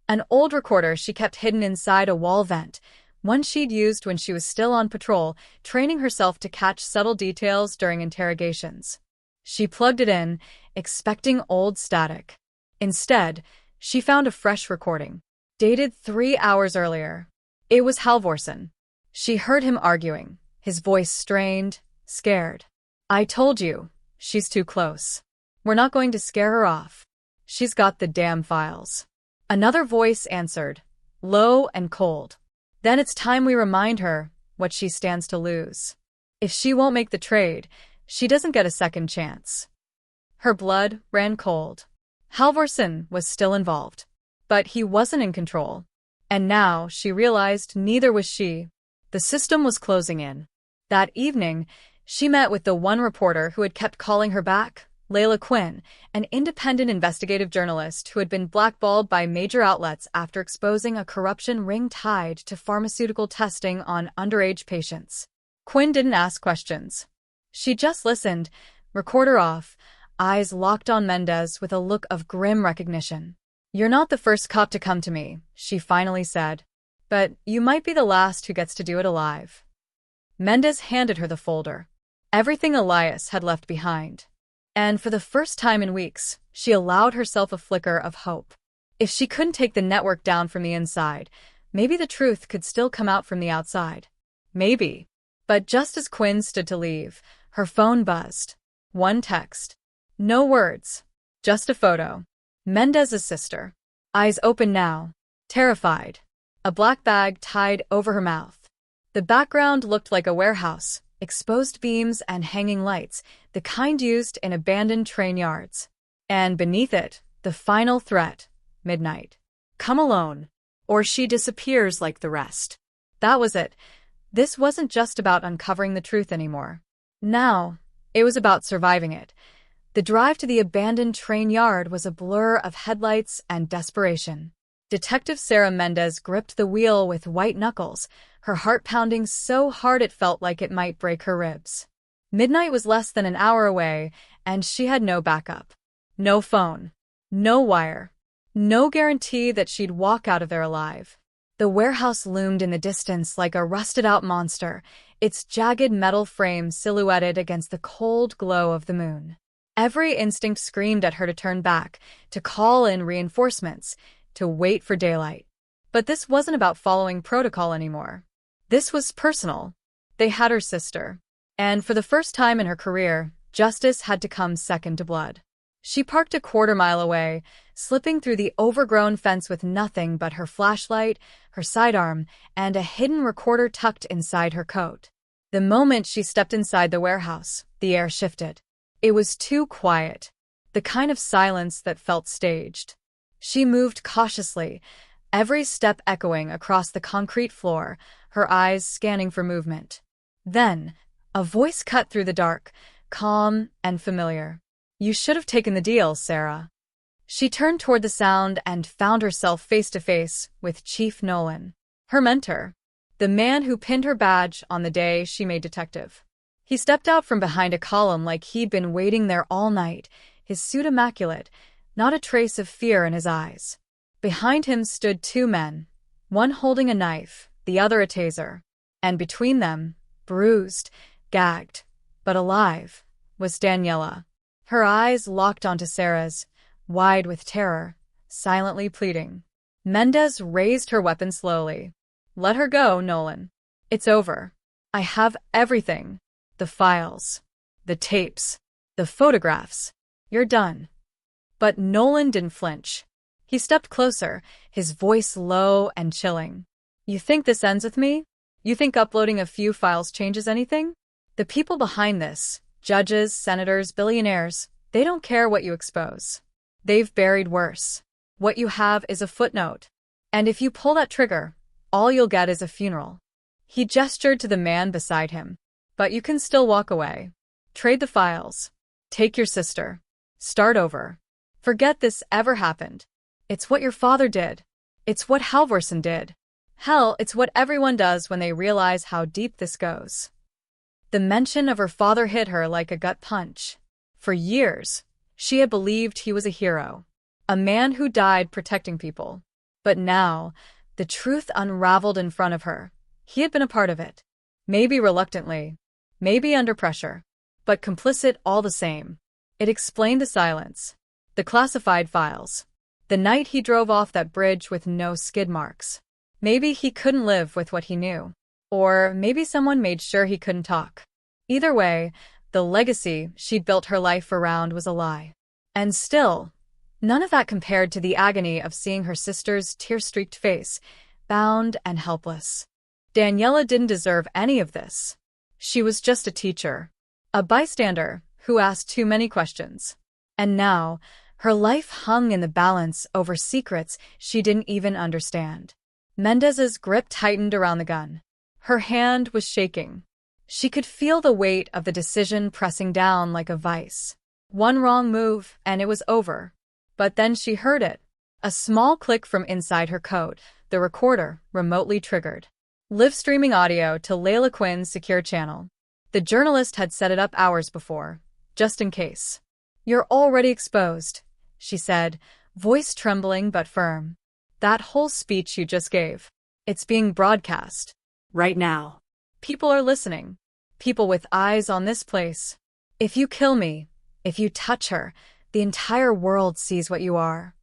An old recorder she kept hidden inside a wall vent, one she'd used when she was still on patrol, training herself to catch subtle details during interrogations. She plugged it in, expecting old static. Instead, she found a fresh recording, dated 3 hours earlier. It was Halvorsen. She heard him arguing, his voice strained, scared. I told you, she's too close. We're not going to scare her off. She's got the damn files. Another voice answered, low and cold. Then it's time we remind her what she stands to lose. If she won't make the trade, she doesn't get a second chance. Her blood ran cold. Halvorsen was still involved, but he wasn't in control. And now she realized neither was she. The system was closing in. That evening, she met with the one reporter who had kept calling her back, Layla Quinn, an independent investigative journalist who had been blackballed by major outlets after exposing a corruption ring tied to pharmaceutical testing on underage patients. Quinn didn't ask questions. She just listened, recorder off, eyes locked on Mendez with a look of grim recognition. "You're not the first cop to come to me," she finally said. "But you might be the last who gets to do it alive." Mendez handed her the folder. Everything Elias had left behind. And for the first time in weeks, she allowed herself a flicker of hope. If she couldn't take the network down from the inside, maybe the truth could still come out from the outside. Maybe. But just as Quinn stood to leave, her phone buzzed. One text. No words. Just a photo. Mendez's sister. Eyes open now. Terrified. A black bag tied over her mouth. The background looked like a warehouse. Exposed beams and hanging lights, the kind used in abandoned train yards. And beneath it, the final threat, midnight. Come alone, or she disappears like the rest. That was it. This wasn't just about uncovering the truth anymore. Now, it was about surviving it. The drive to the abandoned train yard was a blur of headlights and desperation. Detective Sarah Mendez gripped the wheel with white knuckles, her heart pounding so hard it felt like it might break her ribs. Midnight was less than an hour away, and she had no backup. No phone. No wire. No guarantee that she'd walk out of there alive. The warehouse loomed in the distance like a rusted-out monster, its jagged metal frame silhouetted against the cold glow of the moon. Every instinct screamed at her to turn back, to call in reinforcements, to wait for daylight. But this wasn't about following protocol anymore. This was personal. They had her sister. And for the first time in her career, justice had to come second to blood. She parked a quarter-mile away, slipping through the overgrown fence with nothing but her flashlight, her sidearm, and a hidden recorder tucked inside her coat. The moment she stepped inside the warehouse, the air shifted. It was too quiet, the kind of silence that felt staged. She moved cautiously, every step echoing across the concrete floor, her eyes scanning for movement. Then, a voice cut through the dark, calm and familiar. "You should have taken the deal, Sarah." She turned toward the sound and found herself face to face with Chief Nolan, her mentor, the man who pinned her badge on the day she made detective. He stepped out from behind a column like he'd been waiting there all night, his suit immaculate, not a trace of fear in his eyes. Behind him stood two men, one holding a knife, the other a taser. And between them, bruised, gagged, but alive, was Daniela. Her eyes locked onto Sarah's, wide with terror, silently pleading. Mendez raised her weapon slowly. "Let her go, Nolan. It's over. I have everything. The files. The tapes. The photographs. You're done." But Nolan didn't flinch. He stepped closer, his voice low and chilling. "You think this ends with me? You think uploading a few files changes anything? The people behind this, judges, senators, billionaires, they don't care what you expose. They've buried worse. What you have is a footnote. And if you pull that trigger, all you'll get is a funeral." He gestured to the man beside him. "But you can still walk away. Trade the files. Take your sister. Start over. Forget this ever happened. It's what your father did. It's what Halvorsen did. Hell, it's what everyone does when they realize how deep this goes." The mention of her father hit her like a gut punch. For years, she had believed he was a hero, a man who died protecting people. But now, the truth unraveled in front of her. He had been a part of it. Maybe reluctantly, maybe under pressure, but complicit all the same. It explained the silence, the classified files, the night he drove off that bridge with no skid marks. Maybe he couldn't live with what he knew. Or maybe someone made sure he couldn't talk. Either way, the legacy she'd built her life around was a lie. And still, none of that compared to the agony of seeing her sister's tear-streaked face, bound and helpless. Daniela didn't deserve any of this. She was just a teacher. a bystander who asked too many questions. And now, her life hung in the balance over secrets she didn't even understand. Mendez's grip tightened around the gun. Her hand was shaking. She could feel the weight of the decision pressing down like a vice. One wrong move, and it was over. But then she heard it. A small click from inside her coat, the recorder remotely triggered. Live streaming audio to Layla Quinn's secure channel. The journalist had set it up hours before, just in case. "You're already exposed," she said, voice trembling but firm. "That whole speech you just gave. It's being broadcast. Right now. People are listening. People with eyes on this place. If you kill me, if you touch her, the entire world sees what you are."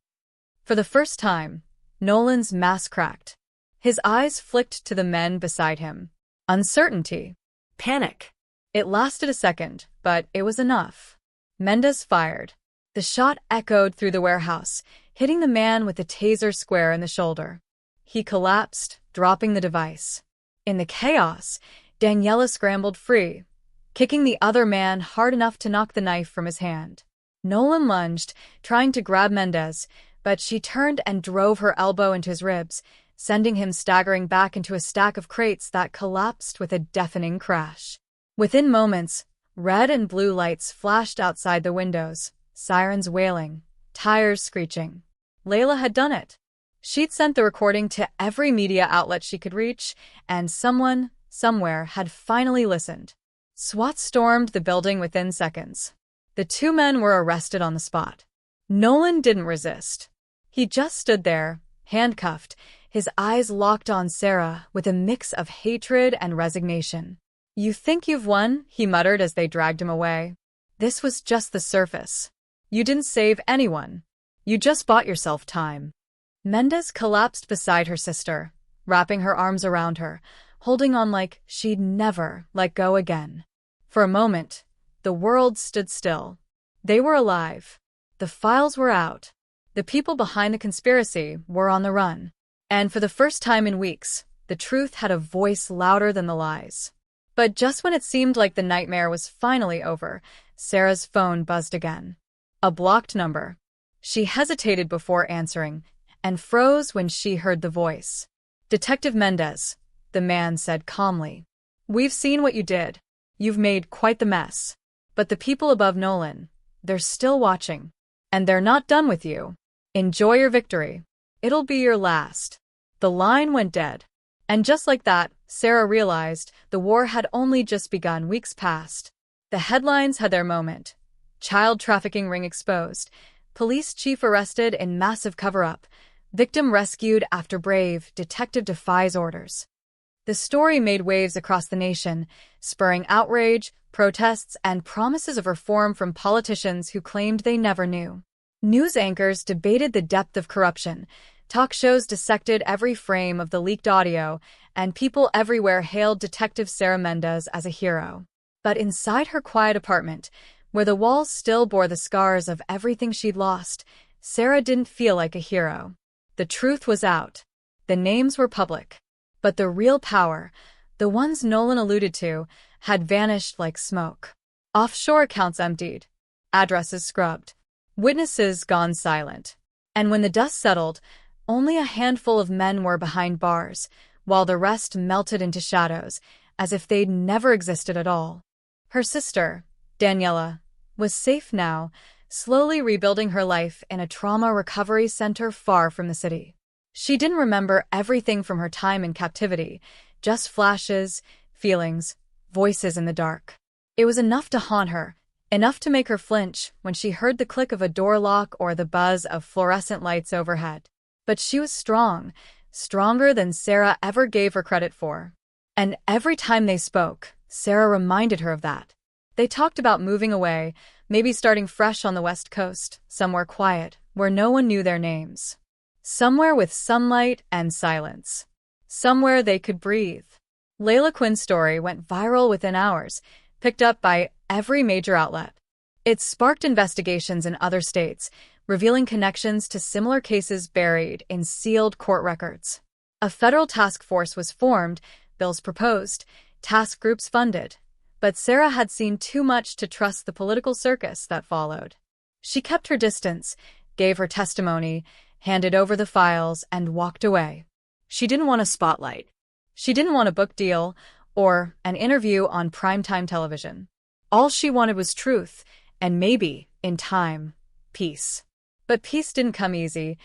For the first time, Nolan's mask cracked. His eyes flicked to the men beside him. Uncertainty. Panic. It lasted a second, but it was enough. Mendez fired. The shot echoed through the warehouse, hitting the man with the taser square in the shoulder. He collapsed, dropping the device. In the chaos, Daniela scrambled free, kicking the other man hard enough to knock the knife from his hand. Nolan lunged, trying to grab Mendez, but she turned and drove her elbow into his ribs, sending him staggering back into a stack of crates that collapsed with a deafening crash. Within moments, red and blue lights flashed outside the windows, sirens wailing, tires screeching. Layla had done it. She'd sent the recording to every media outlet she could reach, and someone, somewhere, had finally listened. SWAT stormed the building within seconds. The two men were arrested on the spot. Nolan didn't resist. He just stood there, handcuffed, his eyes locked on Sarah with a mix of hatred and resignation. "You think you've won?" he muttered as they dragged him away. "This was just the surface. You didn't save anyone. You just bought yourself time." Mendez collapsed beside her sister, wrapping her arms around her, holding on like she'd never let go again. For a moment, the world stood still. They were alive. The files were out. The people behind the conspiracy were on the run. And for the first time in weeks, the truth had a voice louder than the lies. But just when it seemed like the nightmare was finally over, Sarah's phone buzzed again. A blocked number. She hesitated before answering, and froze when she heard the voice. "Detective Mendez," the man said calmly. "We've seen what you did. You've made quite the mess. But the people above Nolan, they're still watching. And they're not done with you. Enjoy your victory. It'll be your last." The line went dead. And just like that, Sarah realized the war had only just begun weeks past. The headlines had their moment. Child trafficking ring exposed. Police chief arrested in massive cover-up. Victim rescued after brave detective defies orders. The story made waves across the nation, spurring outrage, protests, and promises of reform from politicians who claimed they never knew. News anchors debated the depth of corruption. Talk shows dissected every frame of the leaked audio, and people everywhere hailed Detective Sarah Mendez as a hero. But inside her quiet apartment, where the walls still bore the scars of everything she'd lost, Sarah didn't feel like a hero. The truth was out. The names were public. But the real power, the ones Nolan alluded to, had vanished like smoke. Offshore accounts emptied. Addresses scrubbed. Witnesses gone silent. And when the dust settled, only a handful of men were behind bars, while the rest melted into shadows, as if they'd never existed at all. Her sister, Daniela, was safe now, slowly rebuilding her life in a trauma recovery center far from the city. She didn't remember everything from her time in captivity, just flashes, feelings, voices in the dark. It was enough to haunt her, enough to make her flinch when she heard the click of a door lock or the buzz of fluorescent lights overhead. But she was strong, stronger than Sarah ever gave her credit for. And every time they spoke, Sarah reminded her of that. They talked about moving away, maybe starting fresh on the West Coast, somewhere quiet, where no one knew their names. Somewhere with sunlight and silence. Somewhere they could breathe. Layla Quinn's story went viral within hours, picked up by every major outlet. It sparked investigations in other states, revealing connections to similar cases buried in sealed court records. A federal task force was formed, bills proposed, task groups funded. But Sarah had seen too much to trust the political circus that followed. She kept her distance, gave her testimony, handed over the files, and walked away. She didn't want a spotlight. She didn't want a book deal or an interview on primetime television. All she wanted was truth, and maybe, in time, peace. But peace didn't come easy.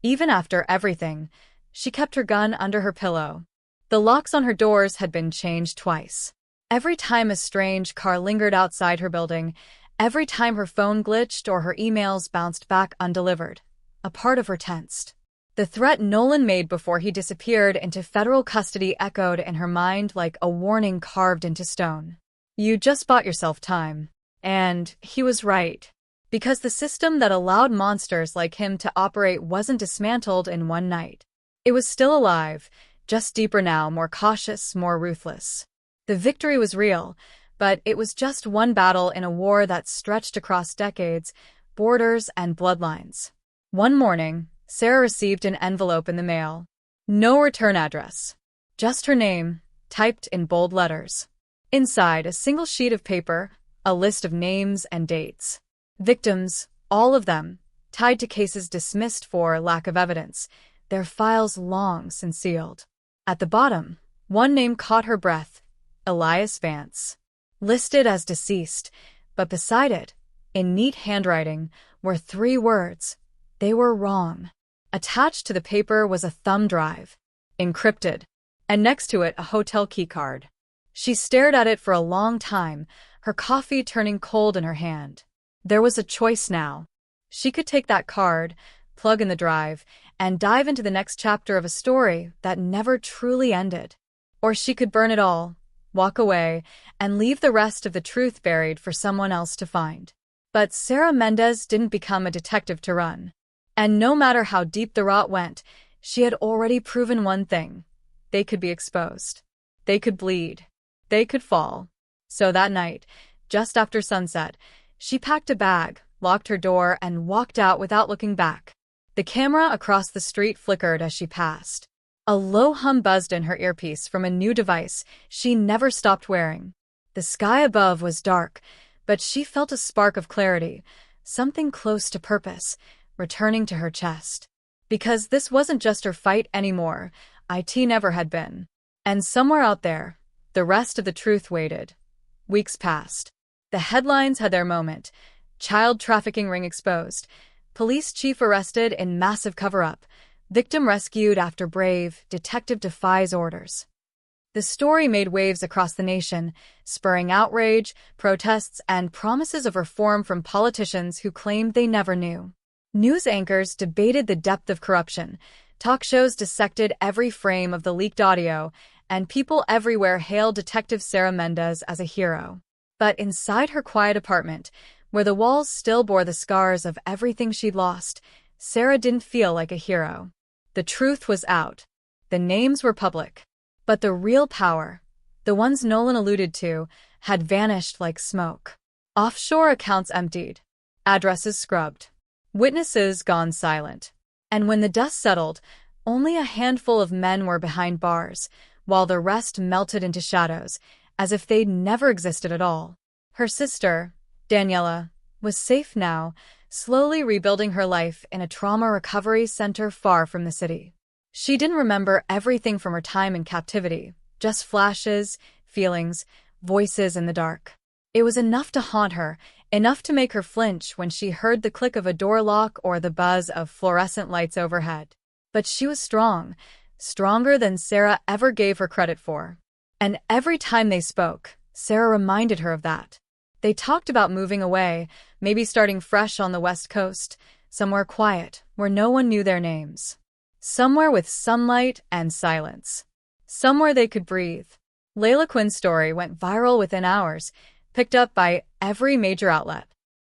Even after everything, she kept her gun under her pillow. The locks on her doors had been changed twice. Every time a strange car lingered outside her building, every time her phone glitched or her emails bounced back undelivered, a part of her tensed. The threat Nolan made before he disappeared into federal custody echoed in her mind like a warning carved into stone. You just bought yourself time. And he was right. Because the system that allowed monsters like him to operate wasn't dismantled in one night. It was still alive, just deeper now, more cautious, more ruthless. The victory was real, but it was just one battle in a war that stretched across decades, borders, and bloodlines. One morning, Sarah received an envelope in the mail. No return address. Just her name, typed in bold letters. Inside, a single sheet of paper, a list of names and dates. Victims, all of them, tied to cases dismissed for lack of evidence, their files long since sealed. At the bottom, one name caught her breath, Elias Vance. Listed as deceased, but beside it, in neat handwriting, were 3 words. They were wrong. Attached to the paper was a thumb drive, encrypted, and next to it a hotel keycard. She stared at it for a long time, her coffee turning cold in her hand. There was a choice now. She could take that card, plug in the drive, and dive into the next chapter of a story that never truly ended. Or she could burn it all, walk away, and leave the rest of the truth buried for someone else to find. But Sarah Mendez didn't become a detective to run. And no matter how deep the rot went, she had already proven one thing. They could be exposed. They could bleed. They could fall. So that night, just after sunset, she packed a bag, locked her door, and walked out without looking back. The camera across the street flickered as she passed. A low hum buzzed in her earpiece from a new device she never stopped wearing. The sky above was dark, but she felt a spark of clarity, something close to purpose, returning to her chest. Because this wasn't just her fight anymore, it never had been. And somewhere out there, the rest of the truth waited. Weeks passed. The headlines had their moment. Child trafficking ring exposed. Police chief arrested in massive cover-up. Victim rescued after brave detective defies orders. The story made waves across the nation, spurring outrage, protests, and promises of reform from politicians who claimed they never knew. News anchors debated the depth of corruption, talk shows dissected every frame of the leaked audio, and people everywhere hailed Detective Sarah Mendez as a hero. But inside her quiet apartment, where the walls still bore the scars of everything she'd lost, Sarah didn't feel like a hero. The truth was out. The names were public. But the real power, the ones Nolan alluded to, had vanished like smoke. Offshore accounts emptied. Addresses scrubbed. Witnesses gone silent. And when the dust settled, only a handful of men were behind bars, while the rest melted into shadows, as if they'd never existed at all. Her sister, Daniela, was safe now, slowly rebuilding her life in a trauma recovery center far from the city. She didn't remember everything from her time in captivity, just flashes, feelings, voices in the dark. It was enough to haunt her, enough to make her flinch when she heard the click of a door lock or the buzz of fluorescent lights overhead. But she was strong, stronger than Sarah ever gave her credit for. And every time they spoke, Sarah reminded her of that. They talked about moving away, maybe starting fresh on the West Coast, somewhere quiet, where no one knew their names. Somewhere with sunlight and silence. Somewhere they could breathe. Layla Quinn's story went viral within hours, picked up by every major outlet.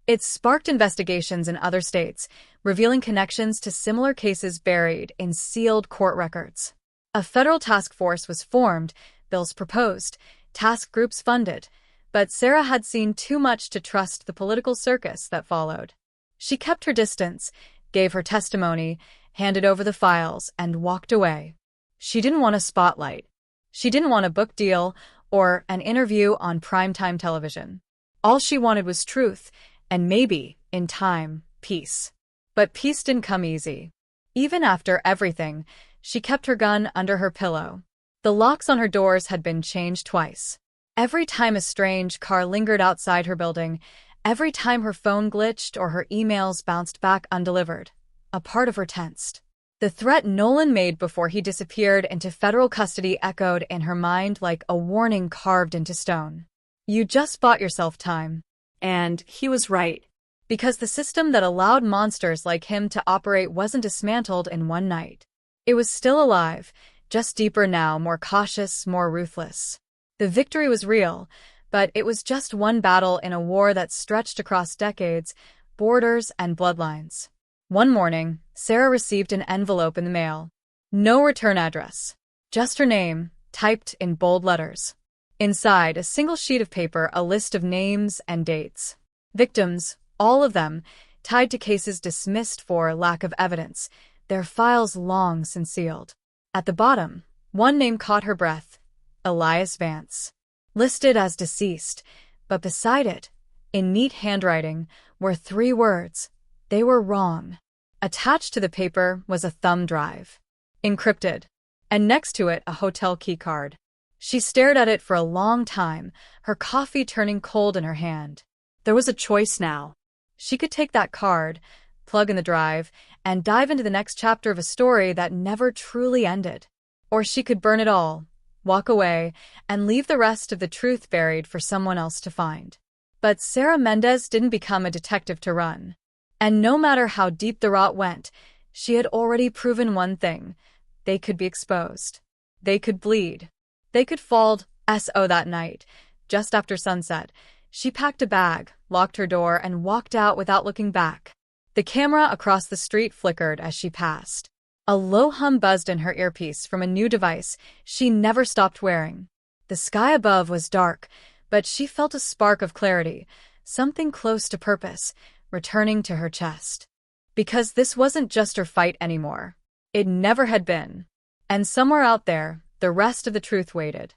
It sparked investigations in other states, revealing connections to similar cases buried in sealed court records. A federal task force was formed, bills proposed, task groups funded, but Sarah had seen too much to trust the political circus that followed. She kept her distance, gave her testimony, handed over the files, and walked away. She didn't want a spotlight. She didn't want a book deal or an interview on primetime television. All she wanted was truth, and maybe, in time, peace. But peace didn't come easy. Even after everything, she kept her gun under her pillow. The locks on her doors had been changed twice. Every time a strange car lingered outside her building, every time her phone glitched or her emails bounced back undelivered, a part of her tensed. The threat Nolan made before he disappeared into federal custody echoed in her mind like a warning carved into stone. You just bought yourself time. And he was right. Because the system that allowed monsters like him to operate wasn't dismantled in one night. It was still alive, just deeper now, more cautious, more ruthless. The victory was real, but it was just one battle in a war that stretched across decades, borders, and bloodlines. One morning, Sarah received an envelope in the mail. No return address. Just her name, typed in bold letters. Inside, a single sheet of paper, a list of names and dates. Victims, all of them, tied to cases dismissed for lack of evidence, their files long since sealed. At the bottom, one name caught her breath, Elias Vance. Listed as deceased, but beside it, in neat handwriting, were 3 words. They were wrong. Attached to the paper was a thumb drive, encrypted, and next to it a hotel keycard. She stared at it for a long time, her coffee turning cold in her hand. There was a choice now. She could take that card, plug in the drive, and dive into the next chapter of a story that never truly ended. Or she could burn it all, walk away, and leave the rest of the truth buried for someone else to find. But Sarah Mendez didn't become a detective to run. And no matter how deep the rot went, she had already proven one thing. They could be exposed. They could bleed. They could fall. That night, just after sunset, she packed a bag, locked her door, and walked out without looking back. The camera across the street flickered as she passed. A low hum buzzed in her earpiece from a new device she never stopped wearing. The sky above was dark, but she felt a spark of clarity, something close to purpose, returning to her chest. Because this wasn't just her fight anymore. It never had been. And somewhere out there, the rest of the truth waited.